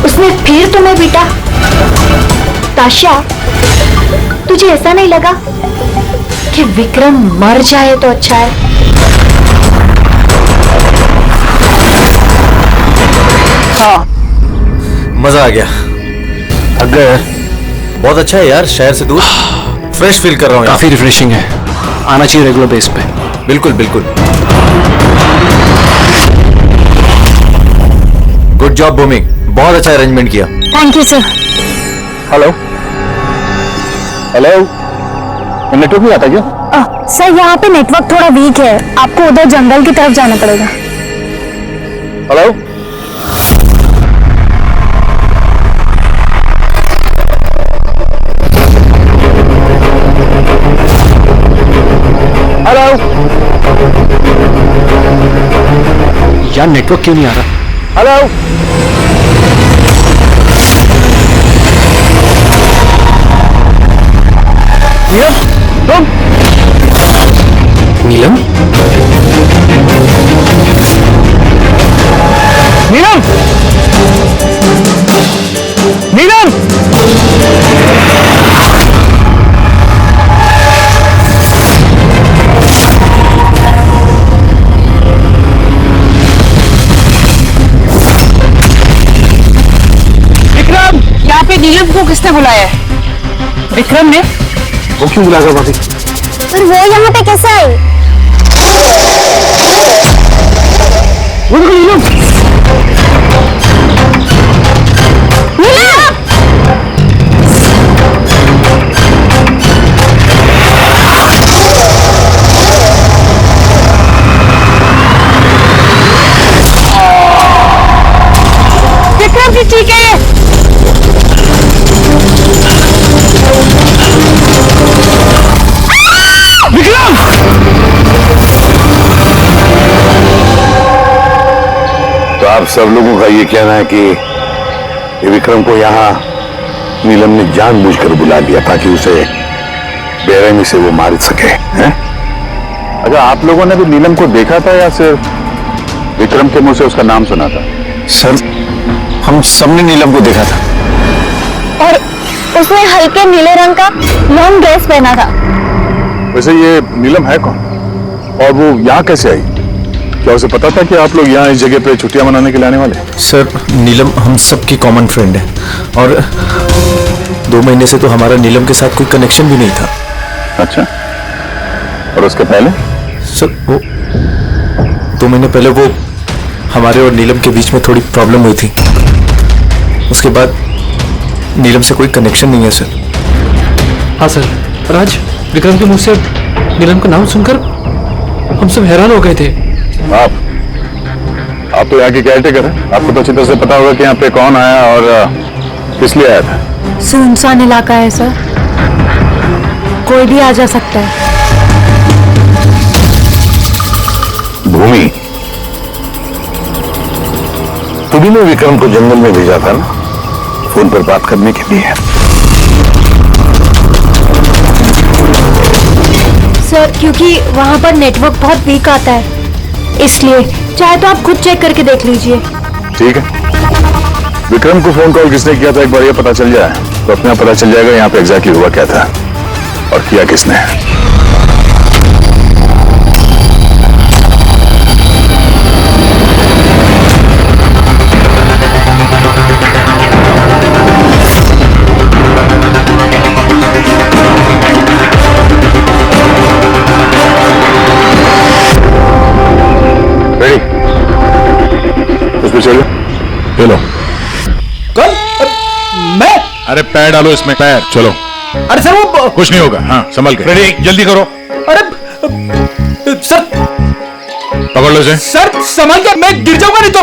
उसने फिर तुम्हें पीटा? ताशा, तुझे ऐसा नहीं लगा कि विक्रम मर जाए तो अच्छा है?
हाँ
मजा आ गया।
थक गए?
बहुत अच्छा है यार, शहर से दूर फ्रेश फील कर रहा हूँ।
काफी रिफ्रेशिंग है, आना चाहिए रेगुलर बेस पे।
बिल्कुल बिल्कुल। गुड जॉब भूमि, बहुत अच्छा अरेंजमेंट किया।
Thank you sir.
Hello hello, network नहीं आता क्या?
सर यहाँ पे नेटवर्क थोड़ा वीक है, आपको उधर जंगल की तरफ जाना पड़ेगा।
हेलो हेलो,
यार नेटवर्क क्यों नहीं आ रहा?
हेलो
नीलम,
नीलम नीलम
विक्रम, यहाँ पे नीलम को किसने बुलाया है? विक्रम ने?
वो क्यों बुलाएगा भाभी?
पर वो यहाँ पे कैसे आई?
वो देखो नीलम।
विक्रम जी ठीक है?
तो आप सब लोगों का ये कहना है कि ये विक्रम को यहाँ नीलम ने जानबूझकर बुला लिया ताकि उसे बेरहमी से वो मार सके, हैं?
अच्छा, आप लोगों ने भी नीलम को देखा था या सिर्फ विक्रम के मुंह से उसका नाम सुना था?
सर, हम सबने नीलम को देखा था।
और उसने हल्के नीले रंग का लॉन्ग ड्रेस पहना था।
वैसे ये नीलम है कौन और वो यहाँ कैसे आई? क्या उसे पता था कि आप लोग यहाँ इस जगह पे छुट्टियां मनाने के लिए आने वाले?
सर, नीलम हम सबकी कॉमन फ्रेंड है और 2 महीने से तो हमारा नीलम के साथ कोई कनेक्शन भी नहीं था।
अच्छा, और उसके पहले?
सर, वो 2 महीने पहले वो हमारे और नीलम के बीच में थोड़ी प्रॉब्लम हुई थी। उसके बाद नीलम से कोई कनेक्शन नहीं है सर।
हाँ सर, राज, विक्रम के मुंह से नीलम का नाम सुनकर हम सब हैरान हो गए थे।
आप तो यहाँ की केयरटेकर है, आपको तो अच्छी तरह से पता होगा कि यहाँ पे कौन आया और किस लिए आया था।
सुनसान इलाका है सर, कोई भी आ जा सकता है।
भूमि, तुम्ही ने विक्रम को जंगल में भेजा था ना, फोन पर बात करने के लिए।
सर, क्योंकि वहाँ पर नेटवर्क बहुत वीक आता है, इसलिए चाहे तो आप खुद चेक करके देख लीजिए।
ठीक है, विक्रम को फोन कॉल किसने किया था एक बार ये पता चल जाए तो अपने आप पता चल जाएगा यहाँ पे एग्जैक्टली हुआ क्या था और किया किसने। चलो।
कौन? मैं?
अरे पैर डालो इसमें, पैर। चलो।
अरे सर, वो
कुछ नहीं होगा। हाँ, संभल के। रेडी, जल्दी करो।
अरे सर,
पकड़ लो इसे।
सर संभल के, मैं गिर जाऊंगा नहीं तो।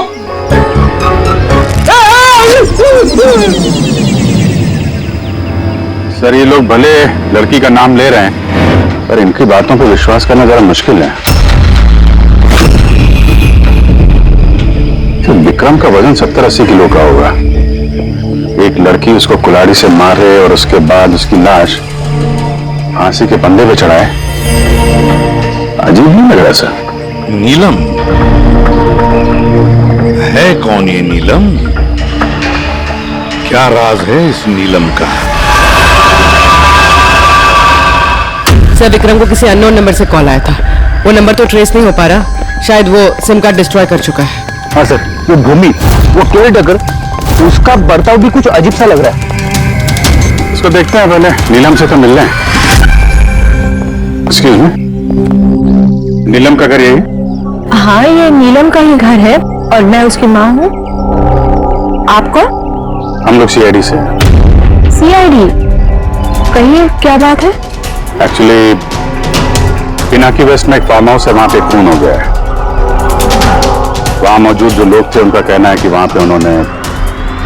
सर, ये लोग भले लड़की का नाम ले रहे हैं पर इनकी बातों पर विश्वास करना जरा मुश्किल है। विक्रम का वजन 70-80 किलो का होगा। एक लड़की उसको कुल्हाड़ी से मारे और उसके बाद उसकी लाश फांसी के फंदे पे चढ़ाए, अजीब नहीं लग रहा सर?
नीलम है कौन ये नीलम? क्या राज है इस नीलम का?
सर, विक्रम को किसी अननोन नंबर से कॉल आया था। वो नंबर तो ट्रेस नहीं हो पा रहा, शायद वो सिम कार्ड डिस्ट्रॉय कर चुका है।
हाँ सर, वो भूमि, वो केयरटेकर
उसका बर्ताव भी कुछ अजीब सा लग रहा है।
इसको देखते हैं पहले, नीलम से तो मिल रहे हैं। एक्सक्यूज मी, नीलम का घर यही?
हाँ, ये नीलम का ही घर है और मैं उसकी माँ हूँ। आपको?
हम लोग सीआईडी से।
सीआईडी? कहिए क्या बात है?
एक्चुअली पिनाकी वेस्ट में एक फार्म हाउस है, वहां पे खून हो गया है। वहां मौजूद जो लोग थे उनका कहना है कि वहां पे उन्होंने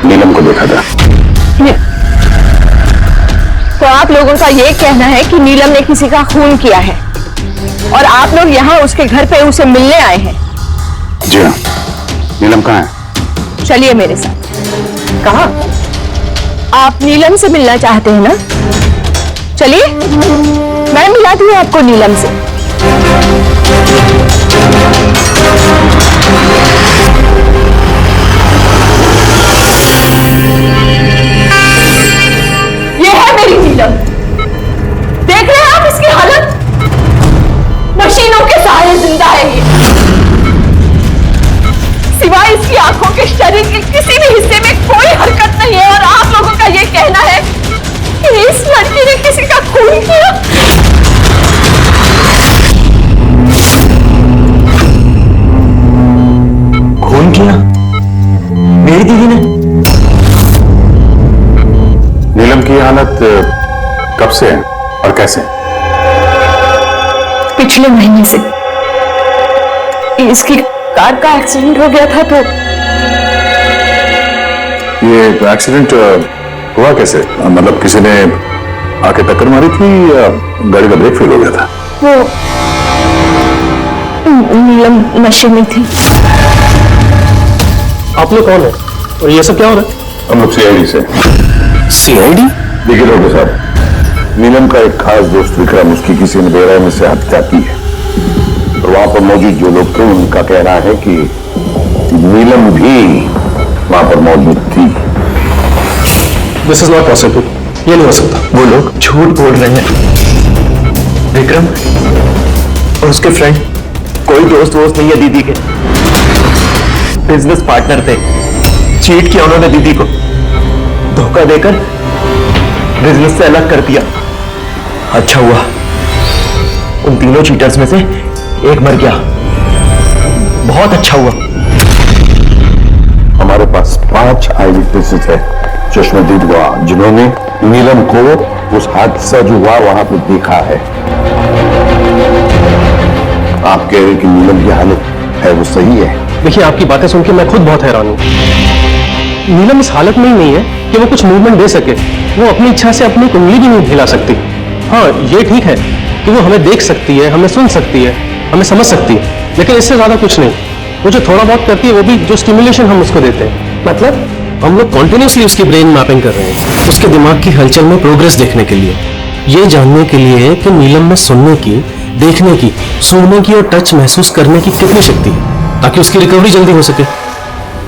नीलम को देखा था।
तो आप लोगों का ये कहना है कि नीलम ने किसी का खून किया है और आप लोग यहाँ उसके घर पे उसे मिलने आए हैं?
जी हाँ। नीलम कहाँ है?
चलिए मेरे साथ। कहाँ? आप नीलम से मिलना चाहते हैं ना? चलिए, मैं मिलाती हूँ आपको नीलम से। ये है मेरी नीलम। देख रहे हैं आप इसकी हालत? मशीनों के सहारे जिंदा है ये। सिवाय इसकी आंखों के शरीर के किसी भी हिस्से में कोई हरकत नहीं है और आप लोगों का ये कहना है कि इस लड़की ने किसी का खून किया।
खून किया? मेरी दीदी ने?
नीलम की हालत कब से है और कैसे?
पिछले महीने से। इसकी कार का एक्सीडेंट हो गया था। तो
ये एक्सीडेंट हुआ कैसे? मतलब किसी ने आके टक्कर मारी थी या गाड़ी का ब्रेक फेल हो गया था?
वो नीलम नशे में थी।
आप लोग कौन है और ये सब क्या हो रहा है?
हम लोग सीआईडी से।
सीआईडी?
देखिए डॉक्टर साहब, नीलम का एक खास दोस्त विक्रम, उसकी किसी ने बेरहमी से हत्या की है और वहां पर मौजूद जो लोग थे उनका कहना है कि नीलम भी वहां पर मौजूद थी।
This is not possible. ये नहीं हो सकता।
वो लोग झूठ बोल रहे हैं। विक्रम और उसके फ्रेंड कोई दोस्त नहीं है दीदी के, बिजनेस पार्टनर थे। चीट किया उन्होंने दीदी को, धोखा देकर बिजनेस से अलग कर दिया। अच्छा हुआ उन तीनों चीटर्स में से एक मर गया, बहुत अच्छा हुआ।
हमारे पास 5 आई विटनेसेस है, चश्मदीद गवाह, जिन्होंने नीलम को उस हादसा जो हुआ वहां पे देखा है। आप कह रहे हैं कि नीलम की हालत है वो सही है?
देखिए, आपकी बातें सुन के मैं खुद बहुत हैरान हूँ। नीलम इस हालत में ही नहीं है कि वो कुछ मूवमेंट दे सके। वो अपनी इच्छा से अपनी उंगली भी नहीं हिला सकती। हाँ, ये ठीक है कि वो हमें देख सकती है, हमें सुन सकती है, हमें समझ सकती है, लेकिन इससे ज्यादा कुछ नहीं। वो जो थोड़ा बहुत करती है वो भी जो स्टिमुलेशन हम उसको देते हैं। मतलब हम लोग कॉन्टिन्यूसली उसकी ब्रेन मैपिंग कर रहे हैं, उसके दिमाग की हलचल में प्रोग्रेस देखने के लिए, ये जानने के लिए कि नीलम में सुनने की, देखने की, सूंघने की और टच महसूस करने की कितनी शक्ति है, ताकि उसकी रिकवरी जल्दी हो सके।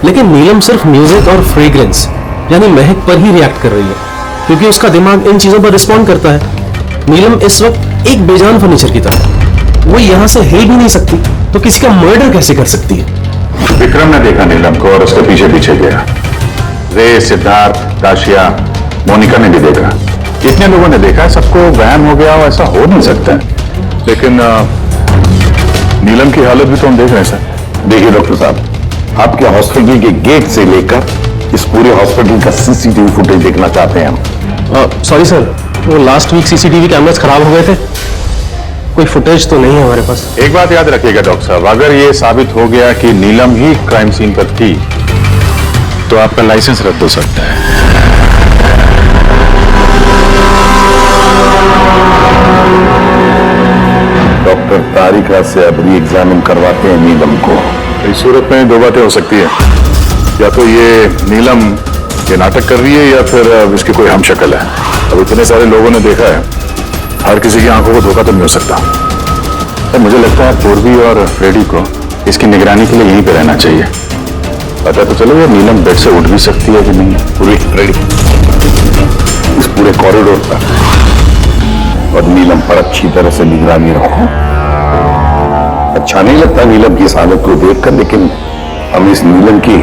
लेकिन नीलम सिर्फ म्यूजिक और फ्रेग्रेंस यानी महक पर ही रिएक्ट कर रही है, क्योंकि उसका दिमाग इन चीजों पर रिस्पॉन्ड करता है। नीलम इस वक्त एक बेजान फर्नीचर की तरह, वो यहां से हिल भी नहीं सकती, तो किसी का मर्डर कैसे कर सकती है?
विक्रम ने देखा नीलम को और उसके पीछे पीछे गया। रे, सिद्धार्थ, काशिया, मोनिका ने भी देखा। जितने लोगों ने देखा सबको वहम हो गया, ऐसा हो नहीं सकता। लेकिन नीलम की हालत भी तो हम देख रहे हैं सर। देखिए डॉक्टर साहब, आपके हॉस्पिटल के गेट से लेकर इस पूरे हॉस्पिटल का सीसीटीवी फुटेज देखना चाहते हैं हम।
सॉरी सर, वो लास्ट वीक सीसीटीवी कैमरास खराब हो गए थे, कोई फुटेज तो नहीं है हमारे पास।
एक बात याद रखिएगा डॉक्टर साहब, अगर ये साबित हो गया कि नीलम ही क्राइम सीन पर थी तो आपका लाइसेंस रद्द हो सकता है। डॉक्टर तारिका से अब री एग्जामिन करवाते हैं नीलम को। इस सूरत में 2 बातें हो सकती है, या तो ये नीलम ये नाटक कर रही है या फिर इसकी कोई हमशक्ल है। अब इतने सारे लोगों ने देखा है, हर किसी की आंखों को धोखा तो नहीं हो सकता। तो मुझे लगता है पूर्वी और फ्रेडी को इसकी निगरानी के लिए यहीं पे रहना चाहिए। पता तो चलो ये नीलम बेड से उठ भी सकती है कि नहीं। पूरी फ्रेडी इस पूरे कॉरिडोर पर और नीलम पर अच्छी तरह से निगरानी रखो। अच्छा नहीं लगता नीलम की इस हालत को देखकर, लेकिन हम इस नीलम की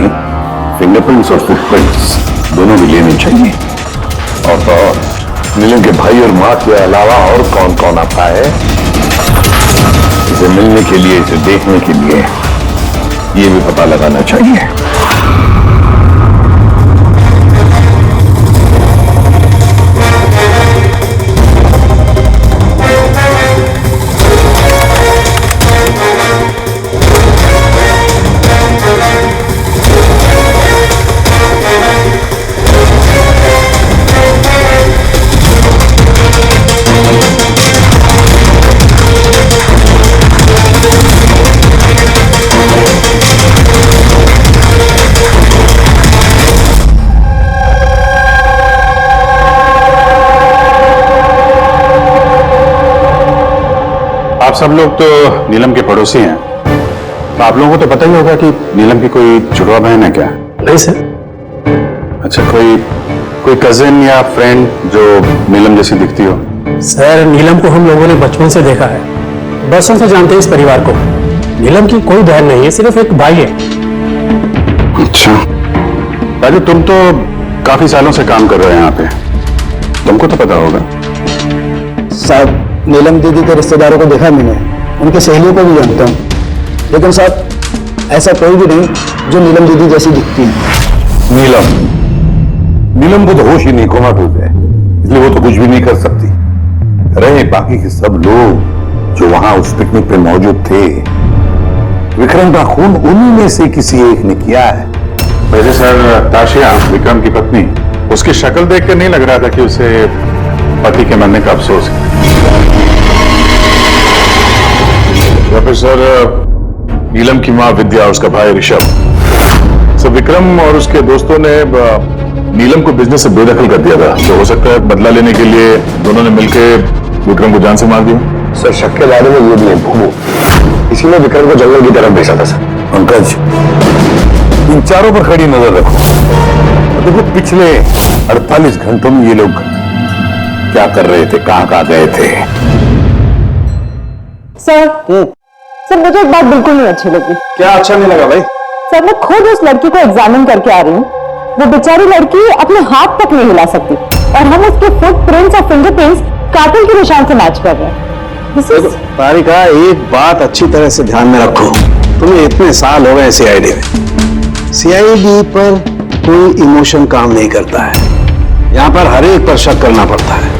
फिंगरप्रिंट्स और फुटप्रिंट्स दोनों भी लेने चाहिए। और तो और नीलम के भाई और माँ के अलावा और कौन कौन आता है इसे मिलने के लिए, इसे देखने के लिए, ये भी पता लगाना चाहिए।
आप सब लोग तो नीलम के पड़ोसी हैं, तो आप लोगों को तो पता ही होगा कि नीलम की कोई जुड़वा बहन है क्या?
नहीं सर।
अच्छा, कोई कजिन या फ्रेंड जो नीलम जैसी दिखती हो?
सर नीलम को हम लोगों ने बचपन से देखा है, बरसों से जानते हैं इस परिवार को। नीलम की कोई बहन नहीं है, सिर्फ एक भाई है।
अच्छा राजू, तुम तो काफी सालों से काम कर रहे हो यहाँ पे, तुमको तो पता होगा।
साहब नीलम दीदी के रिश्तेदारों को देखा मैंने, उनके सहेलियों को भी जानता हूँ, लेकिन साहब ऐसा कोई भी नहीं जो नीलम दीदी जैसी दिखती है।
नीलम को तो होश ही नहीं, कोमातूत है, इसलिए वो तो कुछ भी नहीं कर सकती। रहे बाकी के सब लोग जो वहां उस पिकनिक पे मौजूद थे, विक्रम का खून उन्हीं में से किसी एक ने किया है।
वैसे सर, ताशिया विक्रम की पत्नी, उसकी शक्ल देखकर नहीं लग रहा था कि उसे पति के मरने का अफसोस है। प्रोफेसर नीलम की मां विद्या और उसका भाई ऋषभ, सो विक्रम और उसके दोस्तों ने नीलम को बिजनेस से बेदखल कर दिया था, तो हो सकता है बदला लेने के लिए दोनों ने मिलकर विक्रम को जान से मार दिया।
सर शक के बारे में ये भी है भूमो, इसीलिए विक्रम को जंगल की तरफ भेजा था सर। पंकज, इन चारों पर खड़ी नजर रखो। देखो पिछले 48 घंटों में ये लोग क्या कर रहे थे, कहां गए थे।
सर मुझे एक बात बिल्कुल नहीं अच्छी लगी।
क्या अच्छा नहीं लगा भाई?
सर मैं खुद उस लड़की को एग्जामिन करके आ रही हूँ, वो बेचारी लड़की अपने हाथ तक नहीं हिला सकती, और हम उसके फुटप्रिंट्स और फिंगरप्रिंट्स कातिल के निशान से मैच कर रहे हैं।
तारिका, एक बात अच्छी तरह से ध्यान में रखो, तुम्हें इतने साल हो गए सीआईडी में, सीआईडी पर कोई इमोशन काम नहीं करता है, यहाँ पर हर एक पर शक करना पड़ता है।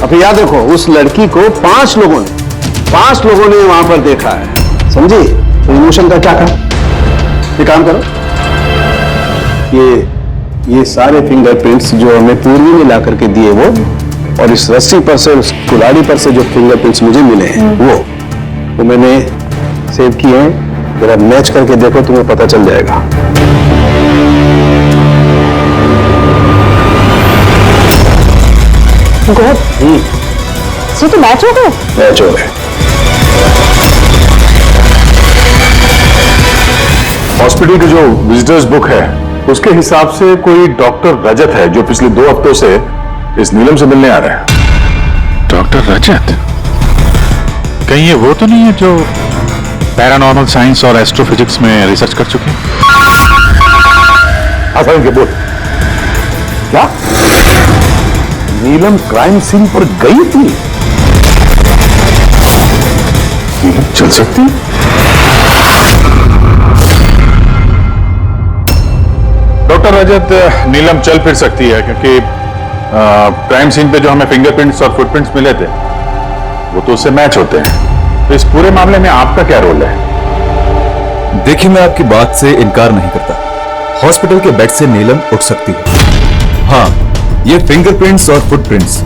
अब याद रखो, उस लड़की को 5 लोगों ने वहां पर देखा है, समझी? तो इमोशन का क्या काम? ये काम करो, ये सारे फिंगरप्रिंट्स जो हमें पूर्वी ने ला करके दिए वो, और इस रस्सी पर से, उस कुल्हाड़ी पर से जो फिंगरप्रिंट्स मुझे मिले हैं वो मैंने सेव किए हैं। जरा मैच करके देखो, तुम्हें पता चल जाएगा।
तो मैच हो गए?
मैच हो गए।
हॉस्पिटल की जो विजिटर्स बुक है उसके हिसाब से कोई डॉक्टर रजत है जो पिछले 2 हफ्तों से इस नीलम से मिलने आ रहा है।
डॉक्टर रजत? कहीं ये वो तो नहीं है जो पैरानॉर्मल साइंस और एस्ट्रोफिजिक्स में रिसर्च कर चुके हैं?
आसान के बोल, क्या नीलम क्राइम सीन पर गई थी? नीलम चल सकती?
डॉक्टर रजत, नीलम चल फिर सकती है क्योंकि क्राइम सीन पे जो हमें फिंगरप्रिंट्स और फुटप्रिंट्स मिले थे वो तो उससे मैच होते हैं। तो इस पूरे मामले में आपका क्या रोल है?
देखिए, मैं आपकी बात से इनकार नहीं करता, हॉस्पिटल के बेड से नीलम उठ सकती है। हाँ, ये फिंगरप्रिंट्स और फुटप्रिंट्स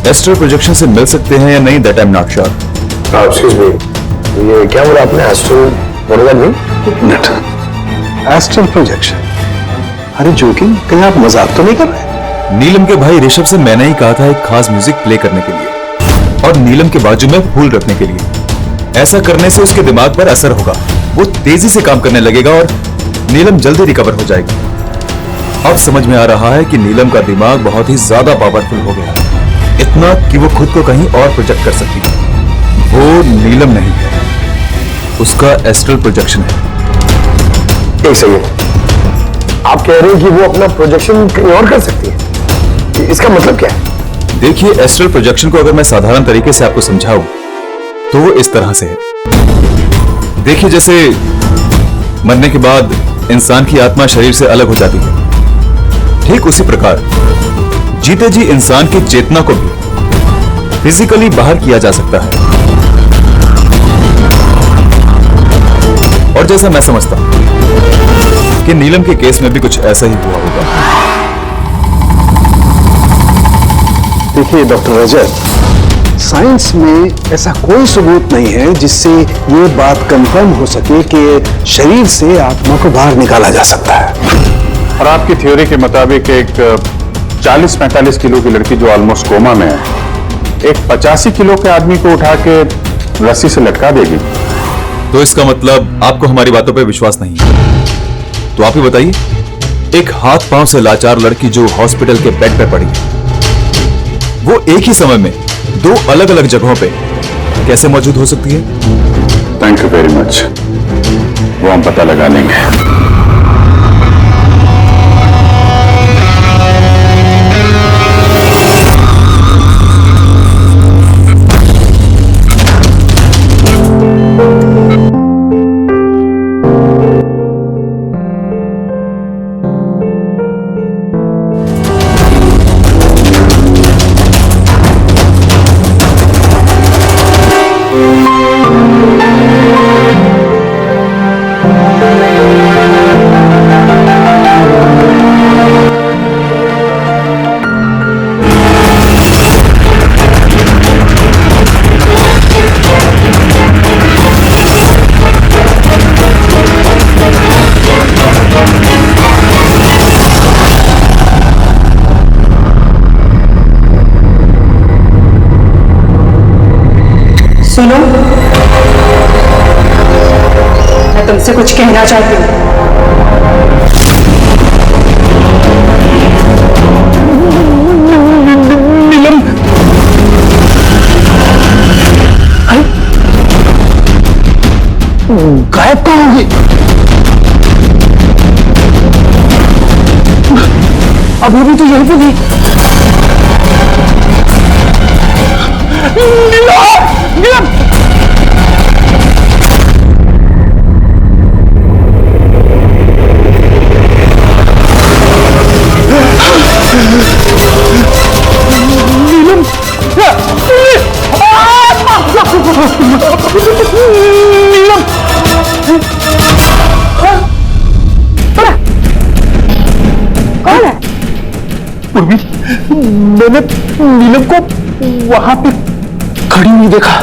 एस्ट्रल प्रोजेक्शन से मिल सकते हैं या नहीं, that I am not sure.
Excuse me, ये क्या बोला आपने? एस्ट्रल बोला नहीं?
Astral projection? अरे जोकिंग, कहीं आप मजाक तो नहीं कर रहे?
नीलम के भाई ऋषभ से मैंने ही कहा था एक खास म्यूजिक प्ले करने के लिए और नीलम के बाजू में फूल रखने के लिए। ऐसा करने से उसके दिमाग पर असर होगा, वो तेजी से काम करने लगेगा और नीलम जल्दी रिकवर हो जाएगी। अब समझ में आ रहा है कि नीलम का दिमाग बहुत ही ज्यादा पावरफुल हो गया, इतना कि वो खुद को कहीं और प्रोजेक्ट कर सकती है। वो नीलम नहीं है, उसका एस्ट्रल प्रोजेक्शन है।
एक सेकंड,
आप कह रहे हैं कि वो अपना प्रोजेक्शन कहीं और कर सकती है, इसका मतलब क्या है?
देखिए, एस्ट्रल प्रोजेक्शन को अगर मैं साधारण तरीके से आपको समझाऊं तो वो इस तरह से है। देखिए, जैसे मरने के बाद इंसान की आत्मा शरीर से अलग हो जाती है, ठीक उसी प्रकार जीते जी इंसान की चेतना को भी फिजिकली बाहर किया जा सकता है। और जैसा मैं समझता हूं कि नीलम के केस में भी कुछ ऐसा ही हुआ होगा।
देखिए डॉक्टर रजत, साइंस में ऐसा कोई सबूत नहीं है जिससे ये बात कंफर्म हो सके कि शरीर से आत्मा को बाहर निकाला जा सकता है।
और आपकी थ्योरी के मुताबिक एक 40-45 किलो की लड़की जो ऑलमोस्ट कोमा में है, एक 85 किलो के आदमी को उठा के रस्सी से लटका देगी।
तो इसका मतलब आपको हमारी बातों पे विश्वास नहीं है। तो आप ही बताइए, एक हाथ पांव से लाचार लड़की जो हॉस्पिटल के बेड पे पड़ी, वो एक ही समय में दो अलग अलग जगहों पे कैसे मौजूद हो सकती है?
थैंक यू वेरी मच, वो हम पता लगा लेंगे।
सुनो, मैं तुमसे कुछ कहना चाहती हूँ।
नीलम, गायब कहाँ होगी? अभी भी तो यहीं पे थी। नीलम!
कौन है?
मैंने नीलम को वहां पे खड़ी नहीं देखा,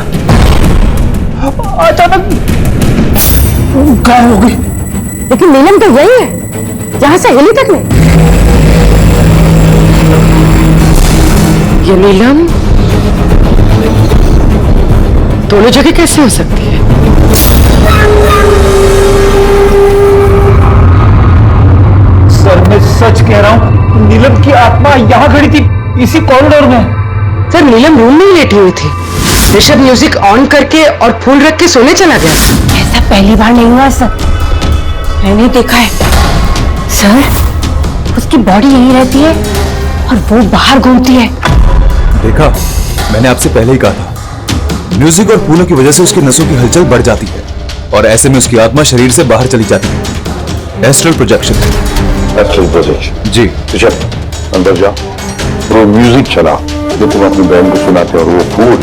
अचानक गायब हो गई।
लेकिन नीलम तो यही है, यहां से हिली तक नहीं। ये नीलम दोनों जगह कैसे हो सकती है?
सर, मैं सच कह रहा हूं, नीलम की आत्मा यहां खड़ी थी, इसी कॉरिडोर में।
सर, नीलम रूम में ही लेटी हुई थी। ऋषभ म्यूजिक ऑन करके और फूल रख के सोने चला गया।
ऐसा पहली बार नहीं हुआ सर, मैंने देखा है सर। उसकी बॉडी यहीं रहती है और वो बाहर घूमती है।
देखा, मैंने आपसे पहले ही कहा था, म्यूजिक और फूलों की वजह से उसकी नसों की हलचल बढ़ जाती है और ऐसे में उसकी आत्मा शरीर से बाहर चली जाती है। Astral projection.
Astral projection?
जी।
ऋषभ, अंदर जाओ, वो म्यूजिक चला जो तुम अपनी बहन को सुनाते हो, और वो फूल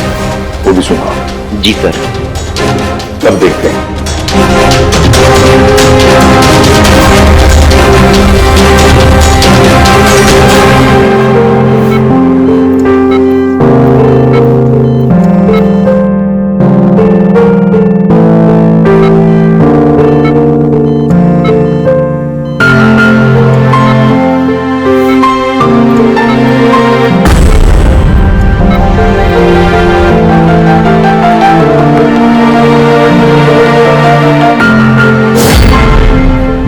वो भी सुनाओ।
जी सर।
तब देखते हैं।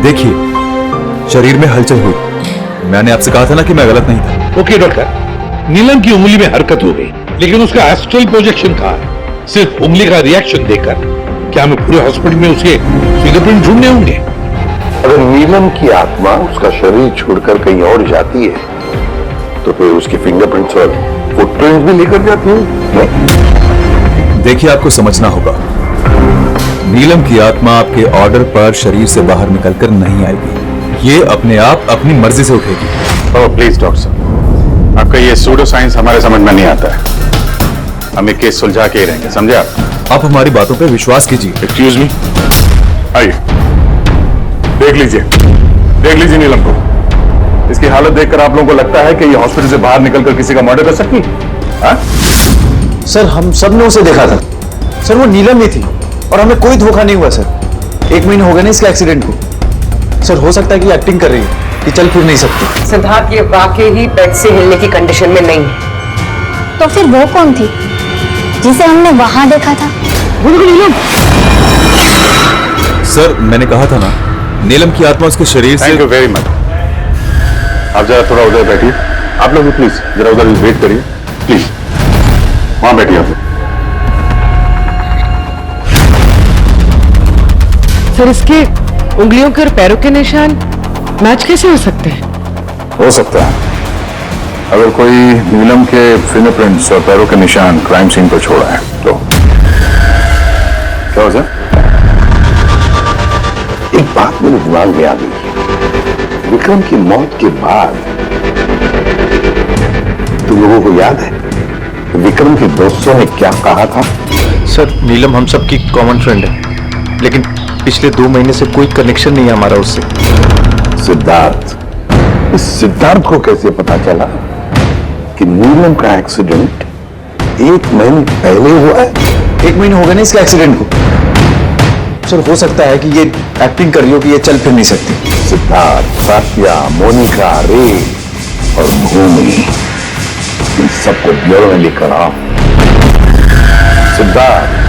देखिए, शरीर में हलचल हुई। मैंने आपसे कहा था ना कि मैं गलत नहीं था।
ओके डॉक्टर, नीलम की उंगली में हरकत हो गई, लेकिन उसका एस्ट्रल प्रोजेक्शन कहाँ है? सिर्फ उंगली का रिएक्शन देखकर क्या हमें पूरे हॉस्पिटल में उसके फिंगरप्रिंट ढूंढने होंगे? अगर नीलम की आत्मा उसका शरीर छोड़कर कहीं और जाती है तो फिर उसकी फिंगरप्रिंट्स और फुटप्रिंट्स भी लेकर जाती है।
देखिए, आपको समझना होगा, नीलम की आत्मा आपके ऑर्डर पर शरीर से बाहर निकलकर नहीं आएगी। ये अपने आप अपनी मर्जी से उठेगी।
ओह प्लीज डॉक्टर साहब, आपका ये सूडो साइंस हमारे समझ में नहीं आता है। हम ये केस सुलझा के ही रहेंगे, समझे आप
हमारी बातों पे विश्वास कीजिए।
एक्सक्यूज मी, आइए देख लीजिए नीलम को। इसकी हालत देखकर आप लोगों को लगता है कि ये हॉस्पिटल से बाहर निकलकर किसी का मर्डर कर सकती है?
सर, हम सब ने उसे देखा था। सर, वो नीलम ही थी और हमें कोई धोखा नहीं हुआ सर। 1 महीना हो गया ना इसके एक्सीडेंट को। सर, हो सकता है कि एक्टिंग कर रही है, कि चल फिर नहीं सकती।
सिद्धार्थ, ये वाकई ही बेड से हिलने की कंडीशन में नहीं है।
तो फिर वो कौन थी जिसे हमने वहां देखा था?
सर, मैंने कहा था ना, नीलम की आत्मा उसके शरीर से।
Thank you very much. आप जरा थोड़ा उधर बैठिए। आप लोग भी प्लीज जरा उधर वेट करिए, प्लीज वहां बैठिए आप लोग।
सर, इसके उंगलियों के और पैरों के निशान मैच कैसे हो सकते हैं?
हो सकता है अगर कोई नीलम के फिंगरप्रिंट्स और पैरों के निशान क्राइम सीन पर छोड़ा है तो। क्या हो सर?
एक बात मेरे दिमाग में आ गई। विक्रम की मौत के बाद तुम लोगों को याद है विक्रम के दोस्तों ने क्या कहा था?
सर, नीलम हम सबकी कॉमन फ्रेंड है, लेकिन पिछले 2 महीने से कोई कनेक्शन नहीं है हमारा उससे।
सिद्धार्थ, इस सिद्धार्थ को कैसे पता चला कि नीलम का एक्सीडेंट 1 महीने पहले हुआ है?
1 महीने हो गए ना इसके एक्सीडेंट को। सर, हो सकता है कि ये एक्टिंग कर रही हो कि ये चल फिर नहीं सकती।
सिद्धार्थ, सात्या, मोनिका, रे और भूमि, इन सबको ब्यूरो में लेकर आओ। Siddharth,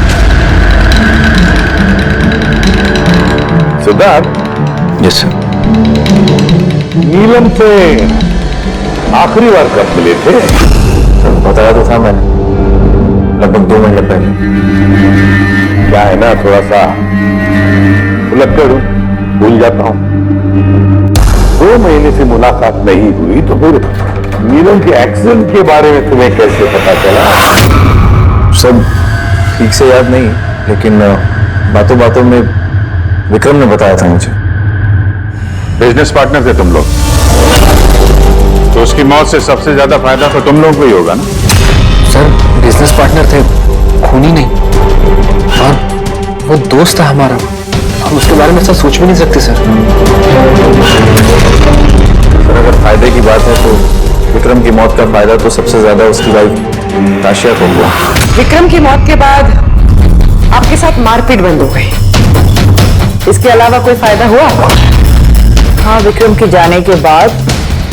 yes sir.
नीलम से आखिरी बार कब मिले थे?
सर, बताया तो था मैंने, लगभग 2 महीने पहले।
क्या है ना, थोड़ा सा उलट कर भूल जाता हूं। 2 महीने से मुलाकात नहीं हुई तो फिर नीलम के एक्सीडेंट के बारे में तुम्हें कैसे पता चला?
सब ठीक से याद नहीं, लेकिन बातों बातों में विक्रम ने बताया था मुझे।
बिजनेस पार्टनर थे तुम लोग, तो उसकी मौत से सबसे ज्यादा फायदा तो तुम लोगों को ही होगा ना?
सर, बिजनेस पार्टनर थे, खूनी नहीं। और वो दोस्त था हमारा, हम उसके बारे में ऐसा सोच भी नहीं सकते सर। सर, अगर फायदे की बात है तो विक्रम की मौत का फायदा तो सबसे ज्यादा उसकी वाइफ राशिया को हुआ।
विक्रम की मौत के बाद आपके साथ मारपीट बंद हो गई, इसके अलावा कोई फायदा हुआ?
हाँ, विक्रम के जाने के बाद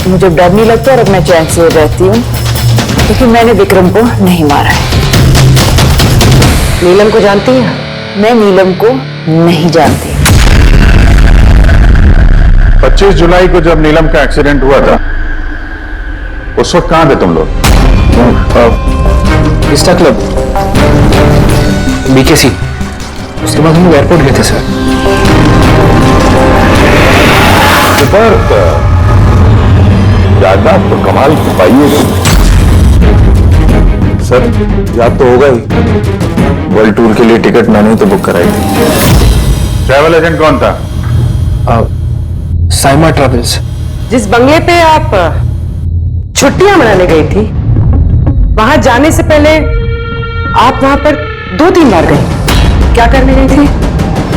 मुझे डर नहीं लगता और अब मैं चैन से रहती हूँ, क्योंकि मैंने विक्रम को नहीं मारा है।
नीलम को जानती हैं?
मैं नीलम को नहीं जानती।
25 जुलाई को जब नीलम का एक्सीडेंट हुआ था, उस वक्त कहां थे तुम लोग?
Vista club, BKC। उसके बाद हम लोग एयरपोर्ट गए थे सर।
याददाश्त तो कमाल की पाई है
सर। याद तो होगा ही, वर्ल्ड टूर के लिए टिकट मैंने ही तो बुक कराई थी।
ट्रैवल एजेंट कौन था?
साइमा ट्रैवल्स।
जिस बंगले पे आप छुट्टियां मनाने गई थी, वहां जाने से पहले आप वहां पर 2-3 बार गई। क्या करने गई थी?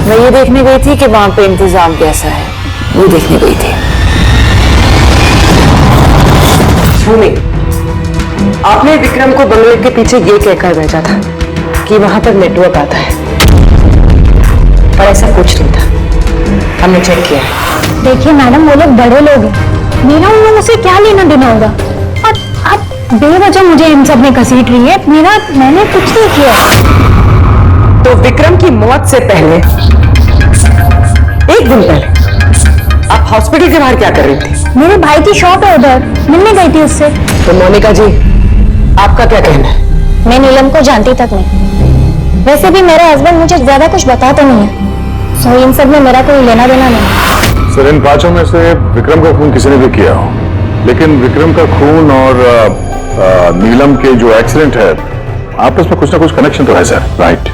मैं ये देखने गई थी कि वहां पे इंतजाम कैसा है, ये देखने गई थी।
भूमि, आपने विक्रम को बंगले के पीछे ये कहकर भेजा था कि वहां पर नेटवर्क आता है, पर ऐसा कुछ नहीं था। हमने चेक किया है।
देखिए मैडम, वो लोग बड़े लोग हैं, मेरा उन लोगों से क्या लेना देना होगा? और आप बेवजह मुझे इन सब में घसीट रही है। मैंने कुछ नहीं किया।
तो विक्रम की मौत से पहले 1 दिन पहले आप हॉस्पिटल के बाहर क्या कर रही थी?
मेरे भाई की शॉप है, उधर मिलने गई थी उससे।
तो मोनिका जी, आपका क्या कहना है?
मैं नीलम को जानती तक नहीं। वैसे भी मेरा हस्बैंड मुझे ज्यादा कुछ बताता नहीं है, सो इन सब में मेरा कोई लेना देना नहीं।
सर इन पांचों में से विक्रम का खून किसी ने भी किया हो, लेकिन विक्रम का खून और नीलम के जो एक्सीडेंट है आपस में कुछ ना कुछ कनेक्शन तो है सर। राइट।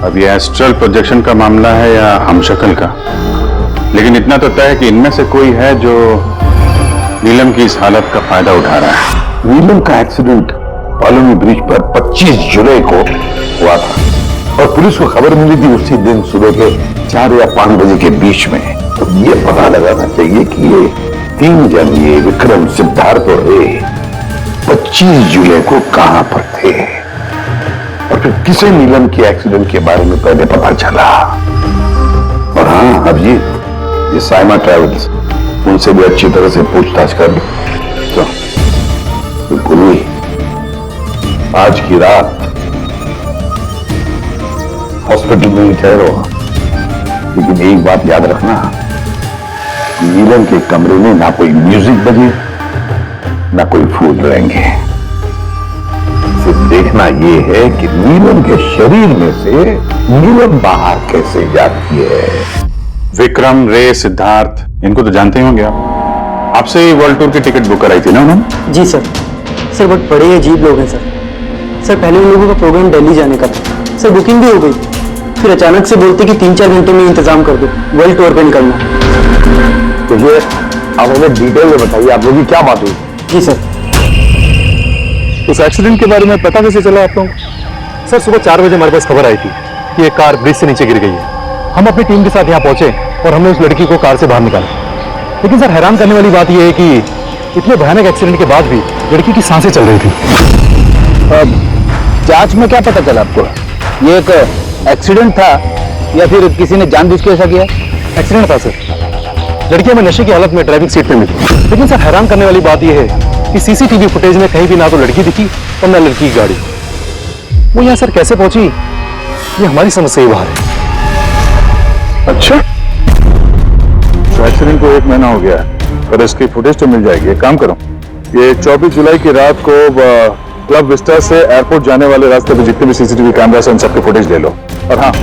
अब ये एस्ट्रल प्रोजेक्शन का मामला है या हमशक्ल का, लेकिन इतना तो तय है कि इनमें से कोई है जो नीलम की इस हालत का फायदा उठा रहा है।
नीलम का एक्सीडेंट कॉलोनी ब्रिज पर 25 जुलाई को हुआ था और पुलिस को खबर मिली थी उसी दिन सुबह के 4 या 5 बजे के बीच में। तो ये पता लगाना चाहिए कि ये 3 जन, ये विक्रम, सिद्धार्थ और रे 25 जुलाई को कहां पर थे और फिर किसे नीलम के एक्सीडेंट के बारे में पहले पता चला। और हाँ अभिजीत, ये साइमा ट्रेवल्स, उनसे भी अच्छी तरह से पूछताछ कर लो। तो बिल्कुल ही आज की रात हॉस्पिटल में ही ठहरो, लेकिन एक बात याद रखना, नीलम के कमरे में ना कोई म्यूजिक बजे ना कोई फूल रहेंगे। सिर्फ देखना यह है कि नीलम के शरीर में से नीलम बाहर कैसे जाती है।
विक्रम, रे, सिद्धार्थ, इनको तो जानते ही होंगे आप। आपसे ही वर्ल्ड टूर की टिकट बुक कराई थी ना उन्होंने?
जी सर। सर बहुत बड़े अजीब लोग हैं सर। सर पहले उन लोगों का प्रोग्राम दिल्ली जाने का था सर, बुकिंग भी हो गई, फिर अचानक से बोलते कि 3-4 घंटे में इंतजाम कर दो, वर्ल्ड टूर पे निकलना।
तो ये आप हमें डिटेल में बताइए, आप लोगों की क्या बात हुई?
जी सर।
उस एक्सीडेंट के बारे में पता कैसे चला आप लोगों?
सर सुबह 4 बजे हमारे पास खबर आई थी कि एक कार ब्रिज से नीचे गिर गई है। हम अपनी टीम के साथ यहाँ पहुंचे और हमने उस लड़की को कार से बाहर निकाला। लेकिन सर हैरान करने वाली बात यह है कि इतने भयानक एक्सीडेंट के बाद भी लड़की की सांसें चल रही थी।
जांच में क्या पता चला आपको? ये एक एक्सीडेंट था या फिर किसी ने जानबूझ के ऐसा किया?
एक्सीडेंट था सर। लड़की हमें नशे की हालत में ड्राइविंग सीट पे मिली। लेकिन सर हैरान करने वाली बात यह है कि सीसीटीवी फुटेज में कहीं भी ना तो लड़की दिखी और ना लड़की की गाड़ी। वो यहाँ सर कैसे पहुंची, ये हमारी समझ से ही बाहर है।
अच्छा, तो एक्सीडेंट को 1 महीना हो गया है, पर इसकी फुटेज तो मिल जाएगी। एक काम करो, ये 24 जुलाई की रात को क्लब विस्टा से एयरपोर्ट जाने वाले रास्ते पे जितने भी सीसीटीवी कैमरास हैं उन सबके फुटेज ले लो। और हाँ,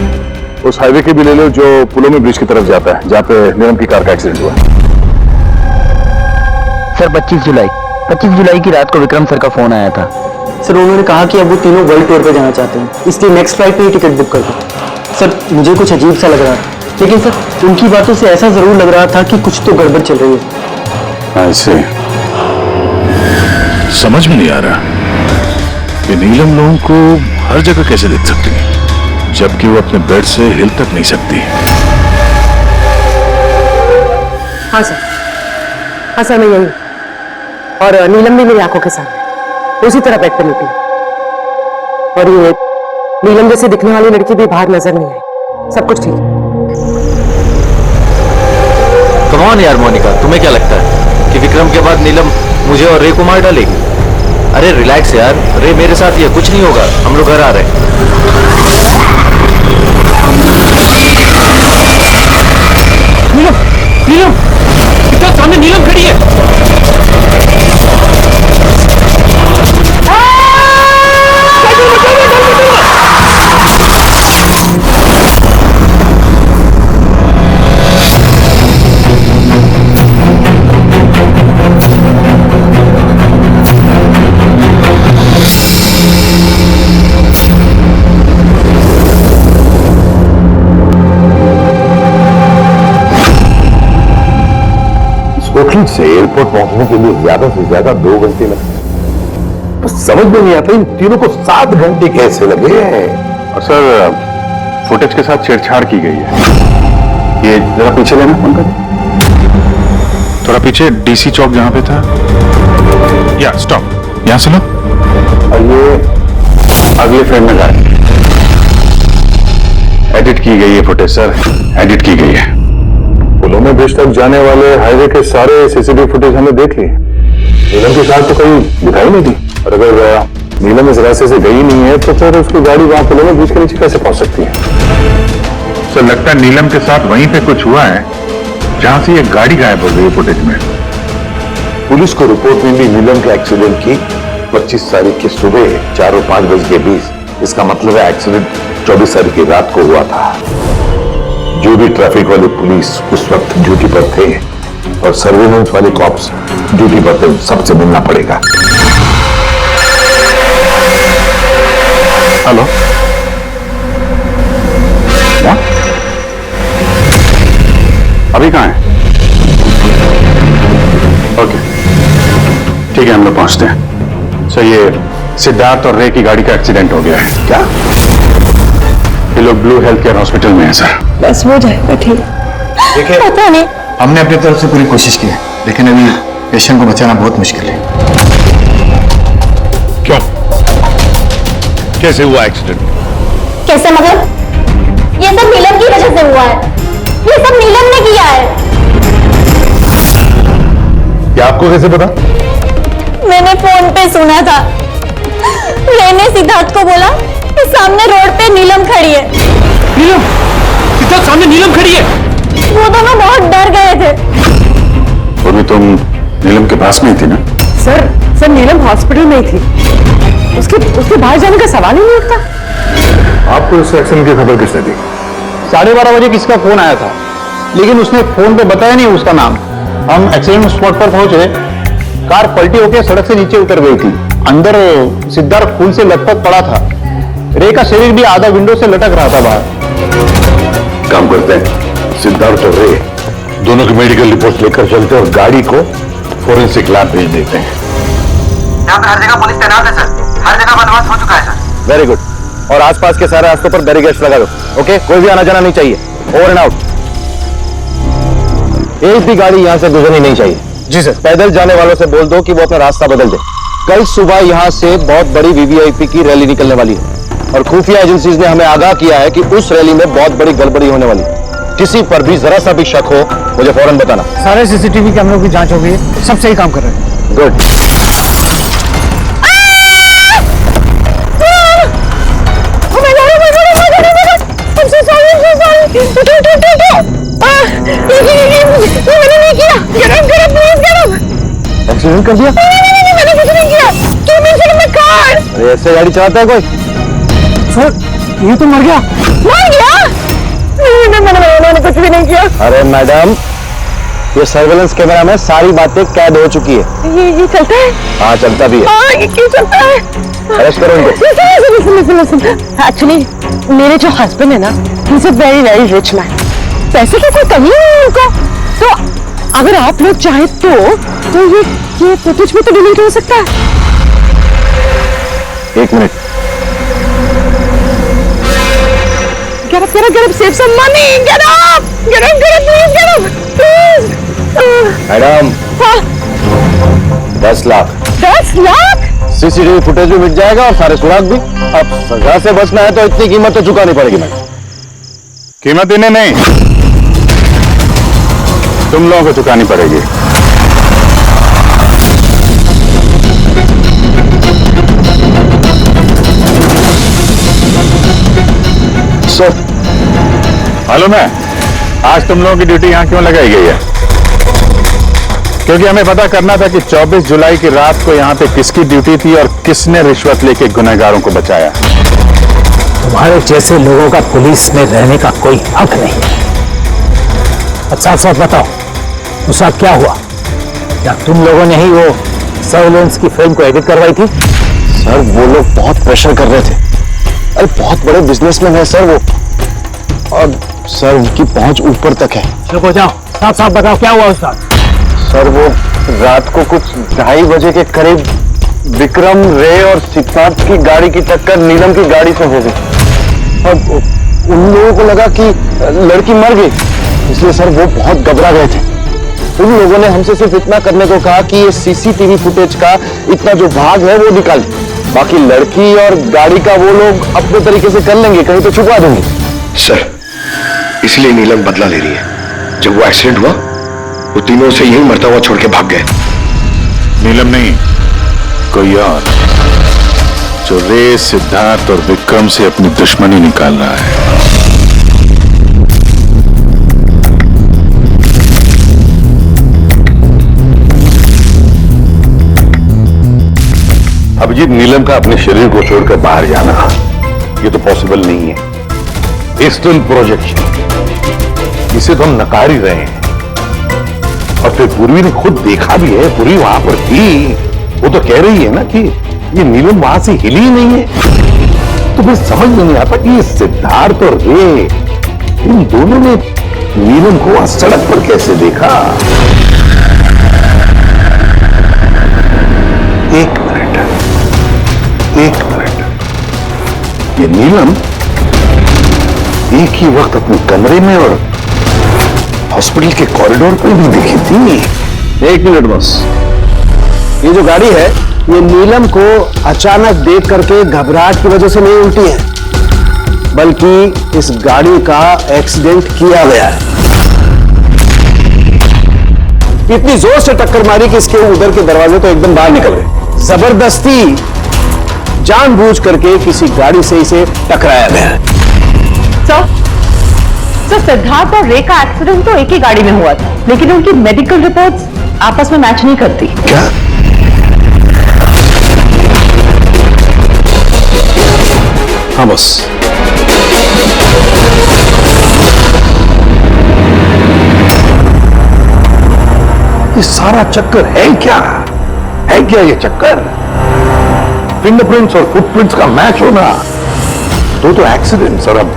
उस हाईवे के भी ले लो जो पुलोमी ब्रिज की तरफ जाता है, जहाँ पे नीलम की कार का एक्सीडेंट हुआ।
सर 25 जुलाई की रात को विक्रम सर का फोन आया था।
सर उन्होंने कहा कि अब वो तीनों वर्ल्ड टूर पे जाना चाहते हैं, इसलिए नेक्स्ट फ्लाइट पे ही टिकट बुक कर दो। सर मुझे कुछ अजीब सा लग रहा था, लेकिन सर उनकी बातों से ऐसा जरूर लग रहा था कि कुछ तो गड़बड़ चल रही है।
ऐसे समझ में नहीं आ रहा कि नीलम लोगों को हर जगह कैसे देख सकती है, जबकि वो अपने बेड से हिल तक नहीं सकती।
हाँ सर, हाँ सर मैं यही, और नीलम भी मेरी आंखों के सामने उसी तरह बेड पर निकली, और ये नीलम जैसे दिखने वाली लड़की भी बाहर नजर नहीं आई। सब कुछ ठीक है।
कौन यार मोनिका, तुम्हें क्या लगता है कि विक्रम के बाद नीलम मुझे और रे को मार डालेगी? अरे रिलैक्स यार, रे मेरे साथ ये कुछ नहीं होगा, हम लोग घर आ रहे हैं।
नीलम, नीलम, इतना सामने नीलम खड़ी है।
कोटली से एयरपोर्ट पहुंचने के लिए ज्यादा से ज्यादा 2 घंटे लगते हैं। तो समझ में नहीं आता इन तीनों को 7 घंटे कैसे लगे हैं।
और सर फुटेज के साथ छेड़छाड़ की गई है। ये जरा पीछे लेना पंकज, थोड़ा पीछे, डीसी चौक जहां पे था। या स्टॉप, यहां से लो। और ये अगले फ्रेम में जाए। एडिट की गई है फुटेज सर, एडिट की गई है। पुलोमी ब्रिज तक जाने वाले हाईवे के सारे सीसीटीवी फुटेज हमने देख ली। नीलम की कार तो कहीं दिखाई नहीं दी, और अगर नीलम इस रास्ते से गई नहीं है तो फिर उसकी गाड़ी वहां पुलोमी ब्रिज के नीचे कैसे पहुंच सकती है? सर लगता है नीलम के साथ वहीं पे कुछ हुआ है जहां से ये गाड़ी गायब हो गई है फुटेज में।
पुलिस को रिपोर्ट मिली नीलम के एक्सीडेंट की 25 तारीख की सुबह 4 और 5 बजे के बीच। इसका मतलब है एक्सीडेंट 24 तारीख की रात को हुआ था।
जो भी ट्रैफिक वाले पुलिस उस वक्त ड्यूटी पर थे और सर्वेलेंस वाले कॉप्स ड्यूटी पर थे, सबसे मिलना पड़ेगा। हेलो, क्या? अभी कहाँ है? ओके, ठीक है, हम लोग पहुंचते हैं। सर, ये सिद्धार्थ और रे की गाड़ी का एक्सीडेंट हो गया है। क्या? ये लोग ब्लू हेल्थ केयर हॉस्पिटल में हैं सर।
बस हो जाएगा ठीक।
देखिए,
पता नहीं,
हमने अपनी तरफ से पूरी कोशिश की है, लेकिन अभी पेशेंट को बचाना बहुत मुश्किल है।
क्यों? कैसे हुआ एक्सीडेंट?
कैसे मतलब? ये सब नीलम की वजह से हुआ है। ये सब नीलम ने किया है।
क्या आपको कैसे पता?
मैंने फोन पे सुना था। रे ने सिद्धार्थ को बोला कि सामने रोड पे नीलम खड़ी है।
नीलम? सिद्धार्थ सामने नीलम खड़ी है?
वो दोनों बहुत डर गए थे।
और भी तुम नीलम के पास में ही थी ना?
सर नीलम हॉस्पिटल में ही थी। उसके बाहर जाने का सवाल ही नहीं उठता।
आपको इस एक्सीडेंट की खबर किसने दी?
12:30 बजे किसका फोन आया था, लेकिन उसने फोन पे बताया नहीं उसका नाम। हम एक्सीडेंट स्पॉट पर पहुंचे, कार पलटी होकर सड़क से नीचे उतर गई थी। अंदर सिद्धार्थ खून से लथपथ पड़ा था। रे का शरीर भी आधा विंडो से लटक रहा था बाहर।
काम करते हैं, सिद्धार्थ और रे दोनों की मेडिकल रिपोर्ट लेकर चलते हैं और गाड़ी को फोरेंसिक लैब भेज देते हैं।
यहाँ पे हर जगह पुलिस तैनात है सर। हर जगह बंदोबस्त हो चुका है सर।
Very good. और आसपास के सारे रास्तों पर बैरिकेड्स लगा दो। ओके, कोई भी आना जाना नहीं चाहिए। Over and out. एक भी गाड़ी यहाँ से गुजरनी नहीं चाहिए। जी सर। पैदल जाने वालों से बोल दो कि वो अपना रास्ता बदल दे। कल सुबह यहाँ से बहुत बड़ी वीवीआईपी की रैली निकलने वाली है और खुफिया एजेंसीज ने हमें आगाह किया है कि उस रैली में बहुत बड़ी गड़बड़ी होने वाली है। किसी पर भी जरा सा भी शक हो, मुझे फौरन बताना।
सारे सीसीटीवी कैमरों की जांच हो गई है, सब सही काम कर रहे हैं।
गुड। एक्सीडेंट कर दिया?
मैंने कुछ नहीं किया। क्यों मैं कार?
अरे ऐसे गाड़ी चलाता है कोई?
सर, ये तो मर गया।
मर गया? मैंने कुछ भी नहीं किया।
अरे मैडम, ये सर्वेलेंस कैमरा में सारी बातें कैद हो चुकी है।
ये चलता है?
हाँ, चलता भी है।
हाँ, ये क्यों चलता है?
अरेस्ट करो इनको।
एक्चुअली मेरे जो हस्बैंड है ना, he is a very very rich man. पैसे की कोई कमी नहीं है उनको। तो अगर आप लोग चाहे तो ये फुटेज भी तो डिलीट हो सकता है।
एक minute.
Get up, save some money. Get up, please.
Madam, 10 lakh.
10 lakh?
CCTV footage भी मिट जाएगा और सारे सुराग भी। अब सजा से बचना है तो इतनी कीमत तो चुकानी पड़ेगी मैडम।
कीमत इन्हें नहीं, तुम लोगों को चुकानी पड़ेगी।
सर,
मालूम है आज तुम लोगों की ड्यूटी यहां क्यों लगाई गई है? क्योंकि हमें पता करना था कि 24 जुलाई की रात को यहां पे किसकी ड्यूटी थी और किसने रिश्वत लेके गुनहगारों को बचाया।
तुम्हारे जैसे लोगों का पुलिस में रहने का कोई हक नहीं है। अब साथ साथ बताओ, उस रात क्या हुआ? क्या तुम लोगों ने ही वो सर्वेलेंस की फिल्म को एडिट करवाई थी?
सर, वो लोग बहुत प्रेशर कर रहे थे। अरे बहुत बड़े बिजनेसमैन है सर वो, और सर उनकी पहुंच ऊपर तक है।
चुप हो जाओ, साफ साफ बताओ क्या हुआ उस रात?
सर, वो रात को कुछ 2:30 बजे के करीब विक्रम, रे और सिद्धार्थ की गाड़ी की टक्कर नीलम की गाड़ी से हो गई और उन लोगों को लगा कि लड़की मर गई, इसलिए सर वो बहुत घबरा गए थे। उन लोगों ने हमसे सिर्फ इतना करने को कहा कि ये सीसीटीवी फुटेज का इतना जो भाग है वो निकाल, बाकी लड़की और गाड़ी का वो लोग अपने तरीके से कर लेंगे, कहीं तो छुपा देंगे।
सर, इसलिए नीलम बदला ले रही है। जब वो एक्सीडेंट हुआ, वो तीनों से यही मरता हुआ छोड़ के भाग गए।
नीलम नहीं, कोई और, जो रे, सिद्धार्थ और विक्रम से अपनी दुश्मनी निकाल रहा है। अभिजीत, नीलम का अपने शरीर को छोड़कर बाहर जाना ये तो पॉसिबल नहीं है। स्टिल प्रोजेक्शन,
इसे तो हम नकार ही रहे हैं। और फिर पूर्वी ने खुद देखा भी है, पूर्वी वहां पर थी, वो तो कह रही है ना कि ये नीलम वहां से हिली ही नहीं है। तो फिर समझ में नहीं आता कि ये सिद्धार्थ और रे, इन दोनों ने नीलम को वहां सड़क पर कैसे देखा। एक मिनट, ये नीलम एक ही वक्त अपने कमरे में और हॉस्पिटल के कॉरिडोर पर भी दिखी थी।
एक मिनट बस, ये जो गाड़ी है ये नीलम को अचानक देख करके घबराहट की वजह से नहीं उल्टी है, बल्कि इस गाड़ी का एक्सीडेंट किया गया है। इतनी जोर से टक्कर मारी कि इसके उधर के दरवाजे तो एकदम बाहर निकल गए। जबरदस्ती जानबूझ करके किसी गाड़ी से इसे टकराया गया है।
सर, सिद्धार्थ और रे का एक्सीडेंट तो एक ही गाड़ी में हुआ था, लेकिन उनकी मेडिकल रिपोर्ट्स आपस में मैच नहीं करती।
क्या?
हाँ बस,
ये सारा चक्कर है क्या? है क्या ये चक्कर? फिंगरप्रिंट्स और फुटप्रिंट्स का मैच होना, तो एक्सीडेंट्स। और अब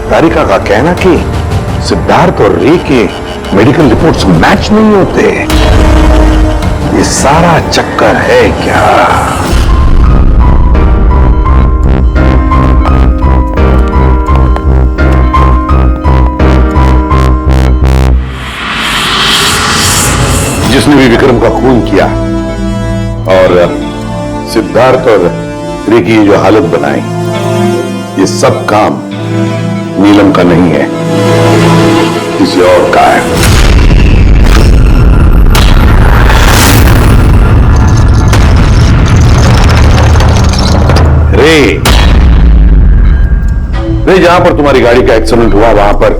तारिका का कहना कि सिद्धार्थ और रे के मेडिकल रिपोर्ट्स मैच नहीं होते। ये सारा चक्कर है क्या? जिसने भी विक्रम का खून किया और सिद्धार्थ और रे की जो हालत बनाई, ये सब काम नीलम का नहीं है, किसी और का है। रे जहां पर तुम्हारी गाड़ी का एक्सीडेंट हुआ वहां पर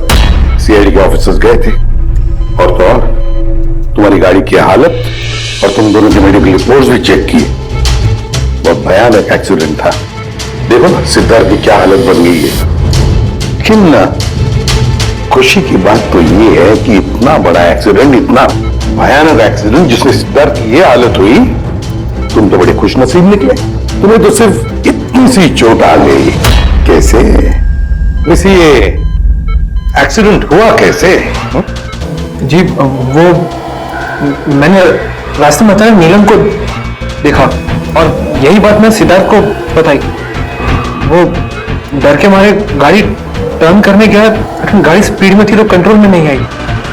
सीआईडी के ऑफिसर्स गए थे, और तो और तुम्हारी गाड़ी की हालत और तुम दोनों की मेडिकल रिपोर्ट्स भी चेक किए। बहुत भयानक एक्सीडेंट था। देखो ना सिद्धार्थ की क्या हालत बन गई है। लेकिन खुशी की बात तो ये है कि इतना बड़ा एक्सीडेंट, इतना भयानक एक्सीडेंट जिसमें सिद्धार्थ की ये हालत हुई, तुम तो बड़े खुशनसीब निकले। तुम्हें तो सिर्फ इतनी सी चोट आ गई। कैसे? वैसे ये एक्सीडेंट हुआ कैसे?
जी वो मैंने रास्ते में बताया, नीलम को देखा और यही बात मैं सिद्धार्थ को बताई। वो डर के मारे गाड़ी टर्न करने गया, लेकिन गाड़ी स्पीड में थी तो कंट्रोल में नहीं आई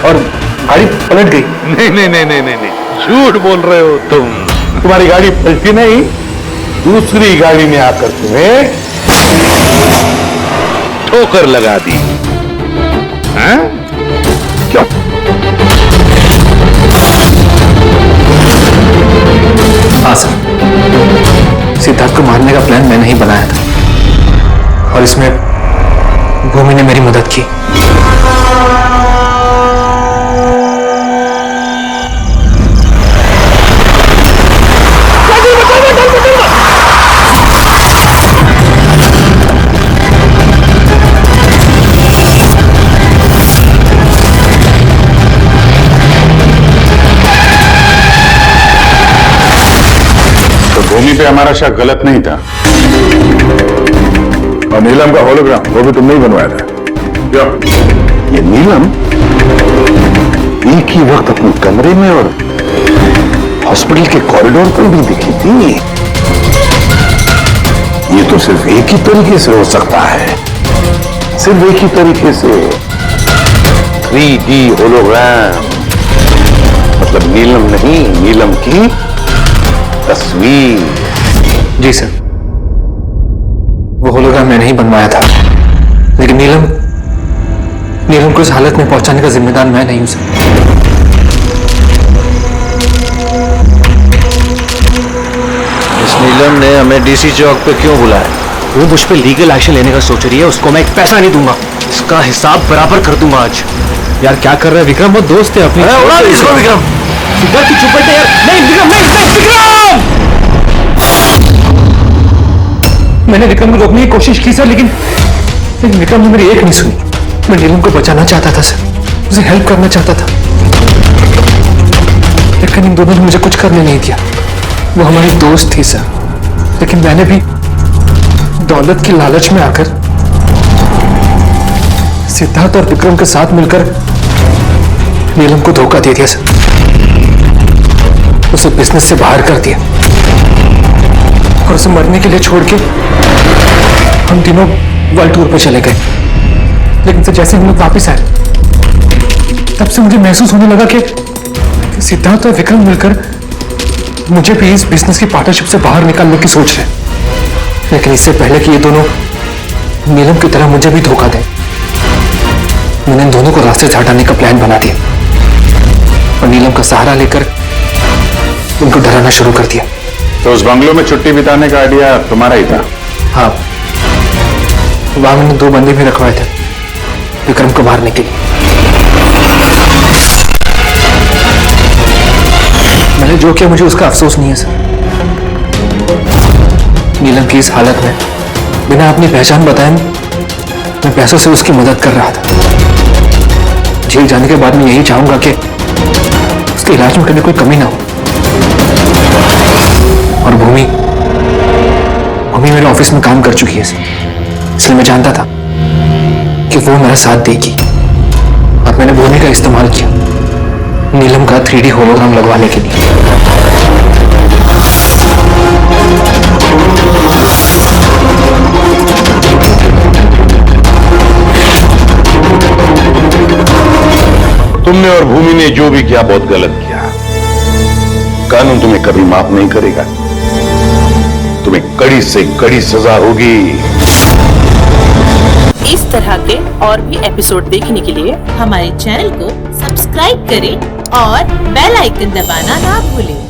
और गाड़ी पलट गई।
नहीं, झूठ बोल रहे हो तुम। तुम्हारी गाड़ी पलटी नहीं, दूसरी गाड़ी में आकर तुम्हें ठोकर लगा दी। हैं? क्यों?
हाँ सर, सिद्धार्थ को मारने का प्लान मैंने ही बनाया था और इसमें भूमि ने मेरी मदद की।
भूमि पे हमारा शक गलत नहीं था, और नीलम का होलोग्राम वो भी तुमने ही बनवाया था। क्यों? ये नीलम एक ही वक्त अपने कमरे में और हॉस्पिटल के कॉरिडोर पर भी दिखी थी। ये तो सिर्फ एक ही तरीके से हो सकता है, सिर्फ एक ही तरीके से। 3D होलोग्राम, मतलब नीलम नहीं, नीलम की तस्वीर।
जी सर, वो होलोग्राम मैंने ही बनवाया था, लेकिन नीलम को इस हालत में पहुंचाने का जिम्मेदार मैं नहीं हूं सर।
इस नीलम ने हमें डीसी चौक पे क्यों बुलाया?
वो मुझ पे लीगल एक्शन लेने का सोच रही है, उसको मैं एक पैसा नहीं दूंगा, इसका हिसाब बराबर कर दूंगा आज।
यार क्या कर रहे हैं विक्रम, वो दोस्त है अपनी।
उड़ा दे इसको विक्रम।
सिद्धार्थ की चुप्पट है यार। नहीं विक्रम, नहीं विक्रम। मैंने विक्रम को रोकने की कोशिश की सर, लेकिन विक्रम ने मेरी एक नहीं सुनी। मैं नीलम को बचाना चाहता था सर,
उसे हेल्प करना चाहता था, लेकिन इन दोनों ने मुझे कुछ करने नहीं दिया। वो हमारी दोस्त थी सर, लेकिन मैंने भी दौलत की लालच में आकर सिद्धार्थ और विक्रम के साथ मिलकर नीलम को धोखा दे दिया सर। उसे बिजनेस से बाहर कर दिया और उसे मरने के लिए छोड़ के हम तीनों वर्ल्ड टूर पर चले गए। लेकिन सर जैसे हम लोग वापिस आए, तब से मुझे महसूस होने लगा कि सिद्धार्थ और विक्रम मिलकर मुझे भी इस बिजनेस की पार्टनरशिप से बाहर निकालने की सोच रहे। लेकिन इससे पहले कि ये दोनों नीलम की तरह मुझे भी धोखा दें, मैंने इन दोनों को रास्ते से हटाने का प्लान बना दिया और नीलम का सहारा लेकर उनको डराना शुरू कर दिया।
तो उस बंगलों में छुट्टी बिताने का आइडिया तुम्हारा ही था?
हाँ, वहां मैंने 2 बंदे भी रखवाए थे विक्रम को मारने के लिए। मैंने जो किया मुझे उसका अफसोस नहीं है सर। नीलम की इस हालत में बिना अपनी पहचान बताए मैं पैसों से उसकी मदद कर रहा था। जेल जाने के बाद मैं यही चाहूंगा कि उसके इलाज में कभी कोई कमी ना हो। और भूमि मेरे ऑफिस में काम कर चुकी है सर, इसलिए मैं जानता था कि वो मेरा साथ देगी और मैंने भूमि का इस्तेमाल किया नीलम का 3D होलोग्राम लगवाने के लिए।
तुमने और भूमि ने जो भी किया बहुत गलत किया। कानून तुम्हें कभी माफ नहीं करेगा, तुम्हें कड़ी से कड़ी सजा होगी।
इस तरह के और भी एपिसोड देखने के लिए हमारे चैनल को सब्सक्राइब करें और बेल आइकन दबाना ना भूलें।